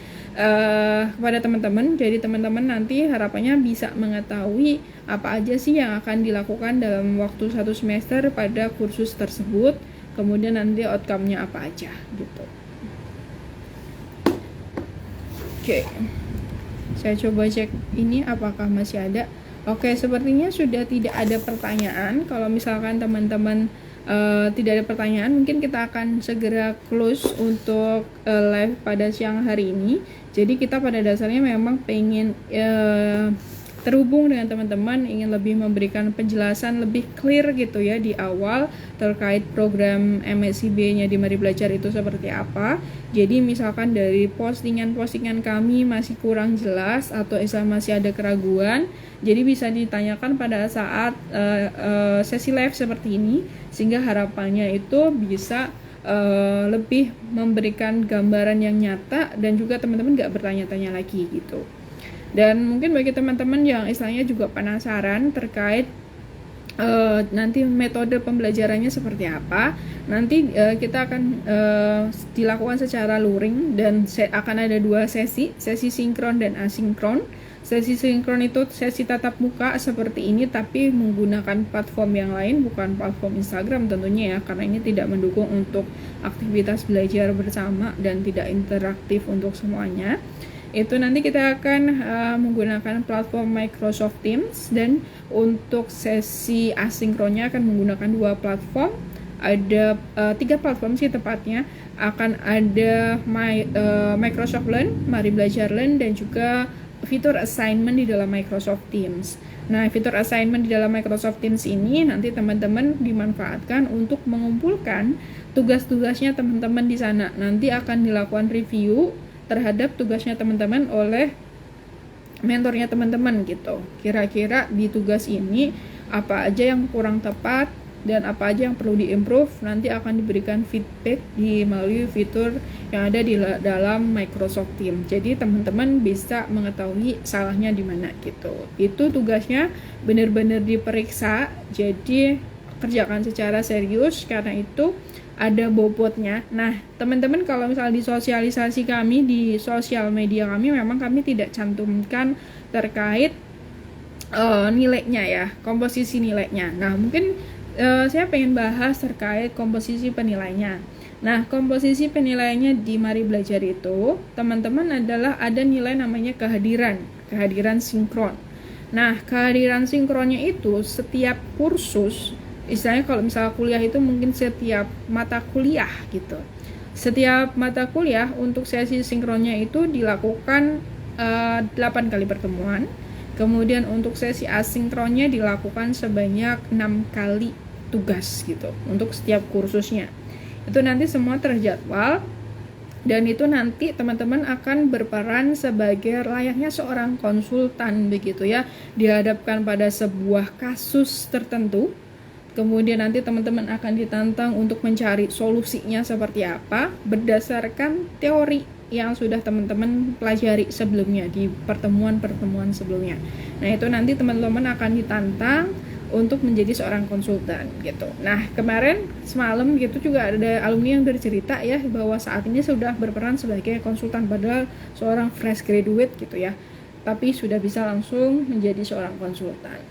kepada teman-teman. Jadi teman-teman nanti harapannya bisa mengetahui apa aja sih yang akan dilakukan dalam waktu 1 semester pada kursus tersebut, kemudian nanti outcome-nya apa aja gitu. Oke. Saya coba cek ini apakah masih ada. Oke, sepertinya sudah tidak ada pertanyaan. Kalau misalkan teman-teman tidak ada pertanyaan, mungkin kita akan segera close untuk live pada siang hari ini. Jadi kita pada dasarnya memang pengen terhubung dengan teman-teman, ingin lebih memberikan penjelasan lebih clear gitu ya di awal terkait program MSIB-nya di Mari Belajar itu seperti apa. Jadi misalkan dari postingan-postingan kami masih kurang jelas atau masih ada keraguan, jadi bisa ditanyakan pada saat sesi live seperti ini, sehingga harapannya itu bisa lebih memberikan gambaran yang nyata dan juga teman-teman gak bertanya-tanya lagi gitu. Dan mungkin bagi teman-teman yang istilahnya juga penasaran terkait nanti metode pembelajarannya seperti apa, nanti kita akan dilakukan secara luring dan akan ada 2 sesi sinkron dan asinkron. Sesi sinkron itu sesi tatap muka seperti ini tapi menggunakan platform yang lain, bukan platform Instagram tentunya ya, karena ini tidak mendukung untuk aktivitas belajar bersama dan tidak interaktif untuk semuanya. Itu nanti kita akan menggunakan platform Microsoft Teams, dan untuk sesi asinkronnya akan menggunakan 2 platform. Ada 3 platform sih tepatnya, akan ada Microsoft Learn, Mari Belajar Learn, dan juga fitur assignment di dalam Microsoft Teams. Nah, fitur assignment di dalam Microsoft Teams ini nanti teman-teman dimanfaatkan untuk mengumpulkan tugas-tugasnya teman-teman di sana. Nanti akan dilakukan review terhadap tugasnya teman-teman oleh mentornya teman-teman gitu. Kira-kira di tugas ini apa aja yang kurang tepat dan apa aja yang perlu diimprove, nanti akan diberikan feedback melalui fitur yang ada di dalam Microsoft Teams. Jadi teman-teman bisa mengetahui salahnya di mana gitu. Itu tugasnya benar-benar diperiksa, jadi kerjakan secara serius, karena itu ada bobotnya. Nah, teman-teman kalau misalnya di sosialisasi kami di sosial media kami, memang kami tidak cantumkan terkait nilainya ya, komposisi nilainya. Nah, mungkin saya pengen bahas terkait komposisi penilainya. Nah, komposisi penilaiannya di Mari Belajar itu, teman-teman adalah ada nilai namanya kehadiran sinkron. Nah, kehadiran sinkronnya itu setiap kursus, istilahnya kalau misalnya kuliah itu mungkin setiap mata kuliah gitu. Setiap mata kuliah untuk sesi sinkronnya itu dilakukan 8 kali pertemuan. Kemudian untuk sesi asinkronnya dilakukan sebanyak 6 kali tugas gitu untuk setiap kursusnya. Itu nanti semua terjadwal, dan itu nanti teman-teman akan berperan sebagai layaknya seorang konsultan begitu ya, dihadapkan pada sebuah kasus tertentu. Kemudian nanti teman-teman akan ditantang untuk mencari solusinya seperti apa berdasarkan teori yang sudah teman-teman pelajari sebelumnya di pertemuan-pertemuan sebelumnya. Nah, itu nanti teman-teman akan ditantang untuk menjadi seorang konsultan gitu. Nah, kemarin semalam gitu juga ada alumni yang bercerita ya bahwa saat ini sudah berperan sebagai konsultan, padahal seorang fresh graduate gitu ya, tapi sudah bisa langsung menjadi seorang konsultan.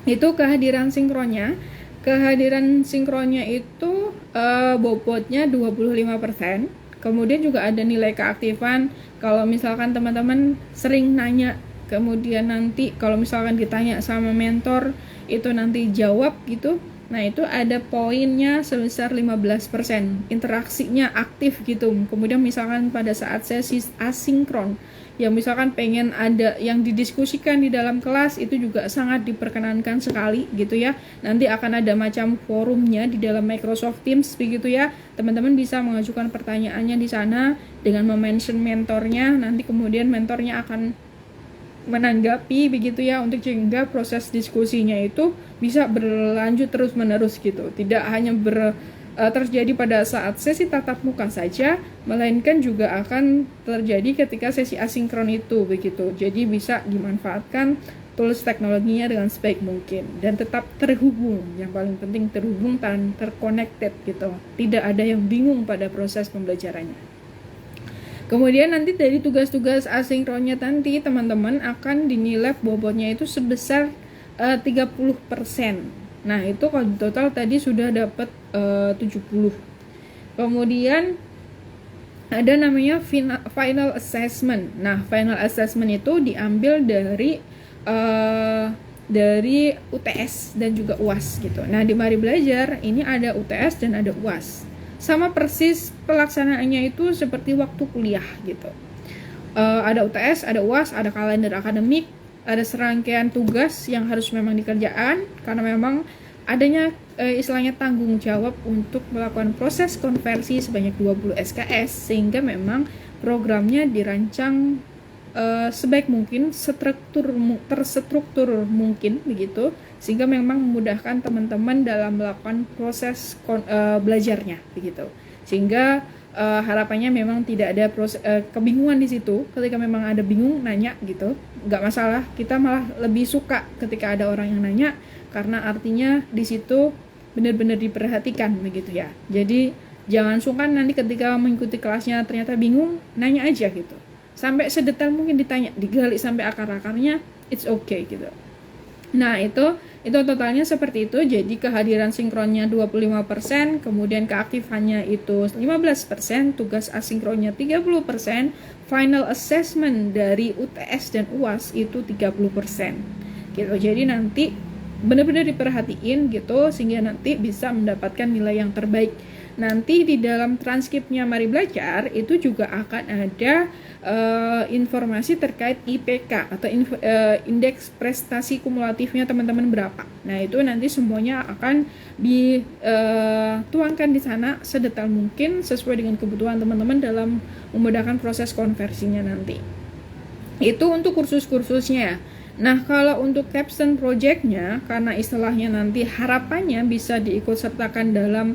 Itu kehadiran sinkronnya. kehadiran sinkronnya itu bobotnya 25%. Kemudian juga ada nilai keaktifan. Kalau misalkan teman-teman sering nanya, kemudian nanti kalau misalkan ditanya sama mentor itu nanti jawab gitu, nah itu ada poinnya sebesar 15%, interaksinya aktif gitu. Kemudian misalkan pada saat sesi asinkron yang misalkan pengen ada yang didiskusikan di dalam kelas, itu juga sangat diperkenankan sekali gitu ya. Nanti akan ada macam forumnya di dalam Microsoft Teams begitu ya. Teman-teman bisa mengajukan pertanyaannya di sana dengan mention mentornya, nanti kemudian mentornya akan menanggapi begitu ya, untuk sehingga proses diskusinya itu bisa berlanjut terus menerus gitu, tidak hanya terjadi pada saat sesi tatap muka saja, melainkan juga akan terjadi ketika sesi asinkron itu begitu. Jadi bisa dimanfaatkan tools teknologinya dengan sebaik mungkin dan tetap terhubung, yang paling penting terhubung dan terconnected gitu, tidak ada yang bingung pada proses pembelajarannya. Kemudian nanti dari tugas-tugas asinkronnya nanti teman-teman akan dinilai bobotnya itu sebesar 30%. Nah itu kalau total tadi sudah dapat 70. Kemudian ada namanya final assessment. Nah final assessment itu diambil dari UTS dan juga UAS gitu. Nah di Mari Belajar ini ada UTS dan ada UAS. Sama persis pelaksanaannya itu seperti waktu kuliah gitu. Ada UTS, ada UAS, ada kalender akademik, ada serangkaian tugas yang harus memang dikerjakan karena memang adanya istilahnya tanggung jawab untuk melakukan proses konversi sebanyak 20 SKS, sehingga memang programnya dirancang sebaik mungkin, terstruktur mungkin begitu, sehingga memang memudahkan teman-teman dalam melakukan proses belajarnya begitu. Sehingga harapannya memang tidak ada kebingungan di situ. Ketika memang ada bingung, nanya gitu, nggak masalah. Kita malah lebih suka ketika ada orang yang nanya, karena artinya di situ benar-benar diperhatikan begitu ya. Jadi jangan sungkan nanti ketika mengikuti kelasnya ternyata bingung, nanya aja gitu. Sampai sedetail mungkin ditanya, digali sampai akar-akarnya, it's okay gitu. Nah itu totalnya seperti itu. Jadi kehadiran sinkronnya 25%, kemudian keaktifannya itu 15%, tugas asinkronnya 30%, final assessment dari UTS dan UAS itu 30% gitu. Jadi nanti benar-benar diperhatiin gitu, sehingga nanti bisa mendapatkan nilai yang terbaik. Nanti di dalam transkripnya Mari Belajar itu juga akan ada informasi terkait IPK atau indeks prestasi kumulatifnya teman-teman berapa. Nah itu nanti semuanya akan dituangkan di sana sedetail mungkin sesuai dengan kebutuhan teman-teman dalam memudahkan proses konversinya nanti. Itu untuk kursus-kursusnya. Nah kalau untuk capstone project-nya, karena istilahnya nanti harapannya bisa diikutsertakan dalam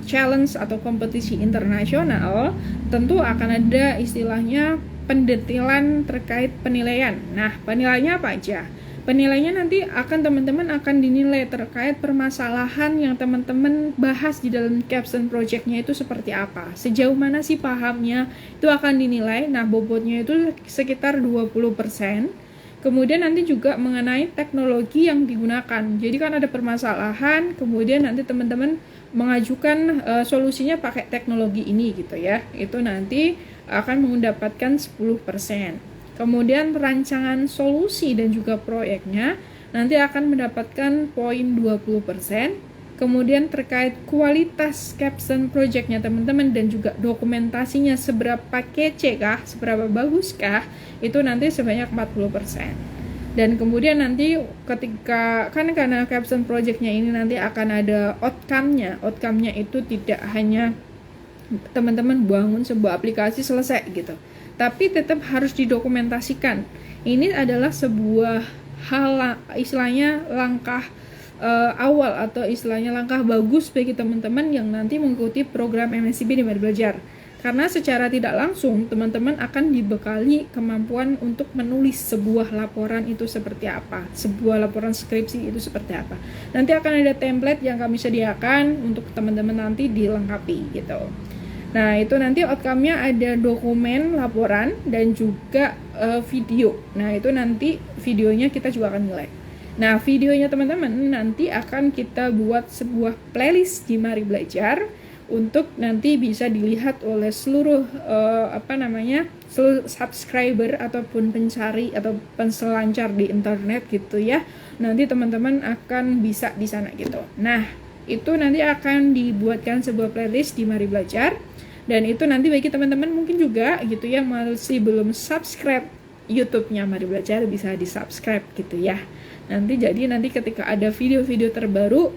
challenge atau kompetisi internasional, tentu akan ada istilahnya pendetailan terkait penilaian. Nah penilaiannya apa aja? Penilaiannya nanti teman-teman akan dinilai terkait permasalahan yang teman-teman bahas di dalam capstone project-nya itu seperti apa, sejauh mana sih pahamnya, itu akan dinilai. Nah bobotnya itu sekitar 20%. Kemudian nanti juga mengenai teknologi yang digunakan. Jadi kan ada permasalahan, kemudian nanti teman-teman mengajukan solusinya pakai teknologi ini gitu ya. Itu nanti akan mendapatkan 10%. Kemudian rancangan solusi dan juga proyeknya nanti akan mendapatkan poin 20%. Kemudian terkait kualitas capstone projectnya teman-teman dan juga dokumentasinya seberapa kece kah, seberapa bagus kah, itu nanti sebanyak 40%. Dan kemudian nanti ketika karena capstone projectnya ini nanti akan ada outcome-nya itu tidak hanya teman-teman bangun sebuah aplikasi selesai gitu, tapi tetap harus didokumentasikan. Ini adalah sebuah hal istilahnya langkah awal atau istilahnya langkah bagus bagi teman-teman yang nanti mengikuti program MSIB di Mari Belajar. Karena secara tidak langsung teman-teman akan dibekali kemampuan untuk menulis sebuah laporan itu seperti apa, sebuah laporan skripsi itu seperti apa. Nanti akan ada template yang kami sediakan untuk teman-teman nanti dilengkapi gitu. Nah itu nanti outcome-nya ada dokumen laporan dan juga video. Nah itu nanti videonya kita juga akan nilai. Nah, videonya teman-teman nanti akan kita buat sebuah playlist di Mari Belajar untuk nanti bisa dilihat oleh seluruh seluruh subscriber ataupun pencari atau penselancar di internet gitu ya. Nanti teman-teman akan bisa di sana gitu. Nah, itu nanti akan dibuatkan sebuah playlist di Mari Belajar, dan itu nanti bagi teman-teman mungkin juga gitu ya masih belum subscribe YouTube-nya Mari Belajar, bisa di-subscribe gitu ya. Nanti ketika ada video-video terbaru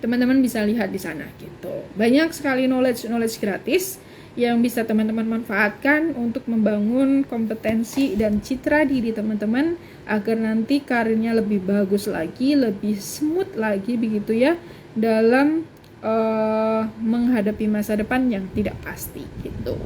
teman-teman bisa lihat di sana gitu. Banyak sekali knowledge gratis yang bisa teman-teman manfaatkan untuk membangun kompetensi dan citra diri teman-teman agar nanti karirnya lebih bagus lagi, lebih smooth lagi begitu ya dalam menghadapi masa depan yang tidak pasti gitu.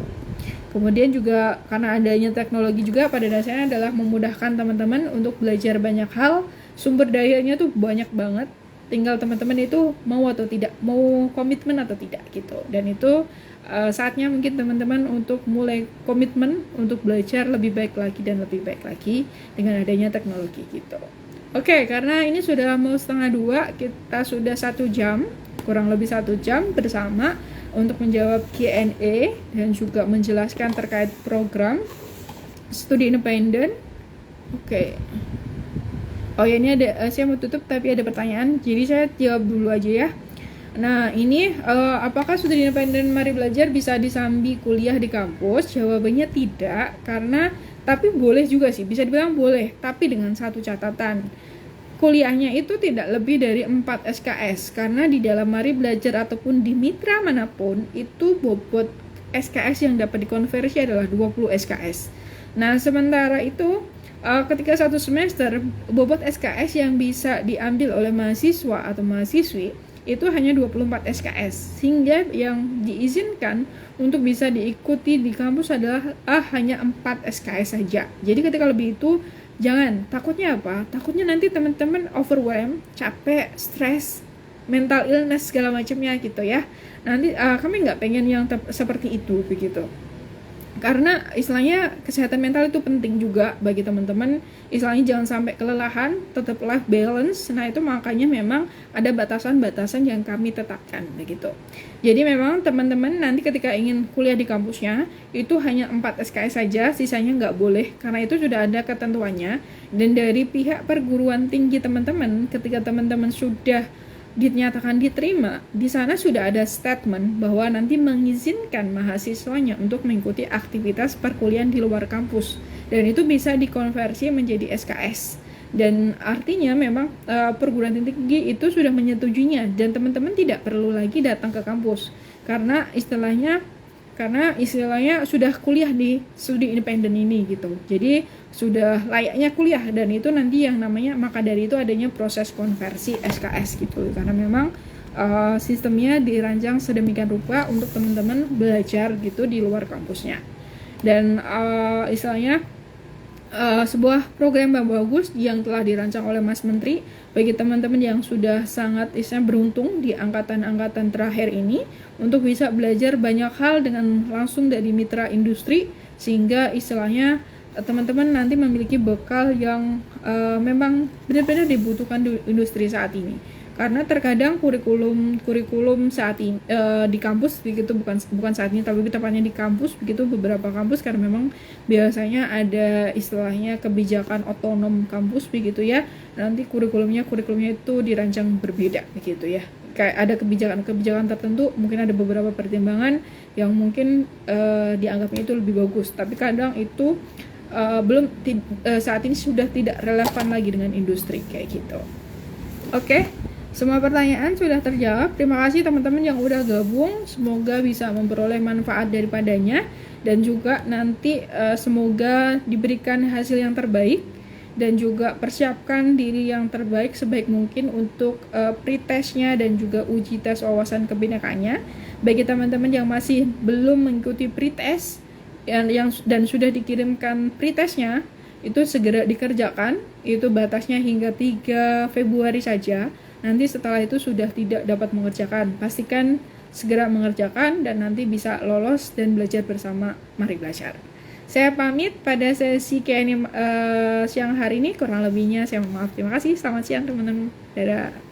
Kemudian juga karena adanya teknologi juga pada dasarnya adalah memudahkan teman-teman untuk belajar banyak hal, sumber dayanya tuh banyak banget, tinggal teman-teman itu mau atau tidak, mau komitmen atau tidak gitu. Dan itu saatnya mungkin teman-teman untuk mulai komitmen untuk belajar lebih baik lagi dan lebih baik lagi dengan adanya teknologi gitu. Oke, karena ini sudah mau 1:30, kita sudah 1 jam, kurang lebih 1 jam bersama untuk menjawab Q&A dan juga menjelaskan terkait program studi independen. Oke. Oh ya, ini ada, saya mau tutup tapi ada pertanyaan, jadi saya jawab dulu aja ya. Nah, ini apakah studi independen Mari Belajar bisa disambi kuliah di kampus? Jawabannya tidak, tapi boleh juga sih, bisa dibilang boleh, tapi dengan satu catatan. Kuliahnya itu tidak lebih dari 4 SKS, karena di dalam Mari Belajar ataupun di mitra manapun, itu bobot SKS yang dapat dikonversi adalah 20 SKS. Nah, sementara itu, ketika satu semester, bobot SKS yang bisa diambil oleh mahasiswa atau mahasiswi, itu hanya 24 SKS, sehingga yang diizinkan untuk bisa diikuti di kampus adalah hanya 4 SKS saja. Jadi ketika lebih itu, jangan, takutnya apa? Takutnya nanti teman-teman overwhelmed, capek, stres, mental illness segala macamnya gitu ya. Nanti kami nggak pengen yang seperti itu begitu. Karena istilahnya kesehatan mental itu penting juga bagi teman-teman. Istilahnya jangan sampai kelelahan, tetap life balance. Nah, itu makanya memang ada batasan-batasan yang kami tetapkan begitu. Jadi memang teman-teman nanti ketika ingin kuliah di kampusnya itu hanya 4 SKS saja, sisanya nggak boleh karena itu sudah ada ketentuannya. Dan dari pihak perguruan tinggi teman-teman, ketika teman-teman sudah dinyatakan diterima, di sana sudah ada statement bahwa nanti mengizinkan mahasiswanya untuk mengikuti aktivitas perkuliahan di luar kampus, dan itu bisa dikonversi menjadi SKS. Dan artinya memang perguruan tinggi itu sudah menyetujuinya, dan teman-teman tidak perlu lagi datang ke kampus karena istilahnya sudah kuliah di studi independen ini gitu. Jadi sudah layaknya kuliah, dan itu nanti yang namanya, maka dari itu adanya proses konversi SKS gitu. Karena memang sistemnya dirancang sedemikian rupa untuk teman-teman belajar gitu di luar kampusnya. Dan istilahnya sebuah program yang bagus yang telah dirancang oleh Mas Menteri bagi teman-teman yang sudah sangat beruntung di angkatan-angkatan terakhir ini untuk bisa belajar banyak hal dengan langsung dari mitra industri, sehingga istilahnya teman-teman nanti memiliki bekal yang memang benar-benar dibutuhkan di industri saat ini. Karena terkadang kurikulum saat ini di kampus begitu, bukan saat ini tapi tepatnya di kampus begitu, beberapa kampus karena memang biasanya ada istilahnya kebijakan otonom kampus begitu ya, nanti kurikulumnya itu dirancang berbeda begitu ya, kayak ada kebijakan tertentu, mungkin ada beberapa pertimbangan yang mungkin dianggapnya itu lebih bagus, tapi kadang itu saat ini sudah tidak relevan lagi dengan industri kayak gitu. Oke. Semua pertanyaan sudah terjawab. Terima kasih teman-teman yang udah gabung. Semoga bisa memperoleh manfaat daripadanya, dan juga nanti semoga diberikan hasil yang terbaik, dan juga persiapkan diri yang terbaik sebaik mungkin untuk pretestnya dan juga uji tes wawasan kebinekaannya. Bagi teman-teman yang masih belum mengikuti pretest dan sudah dikirimkan pretestnya, itu segera dikerjakan. Itu batasnya hingga 3 Februari saja. Nanti setelah itu sudah tidak dapat mengerjakan, pastikan segera mengerjakan dan nanti bisa lolos dan belajar bersama Mari Belajar. Saya pamit pada sesi Q&A siang hari ini, kurang lebihnya saya mohon maaf. Terima kasih, selamat siang teman-teman. Dadah.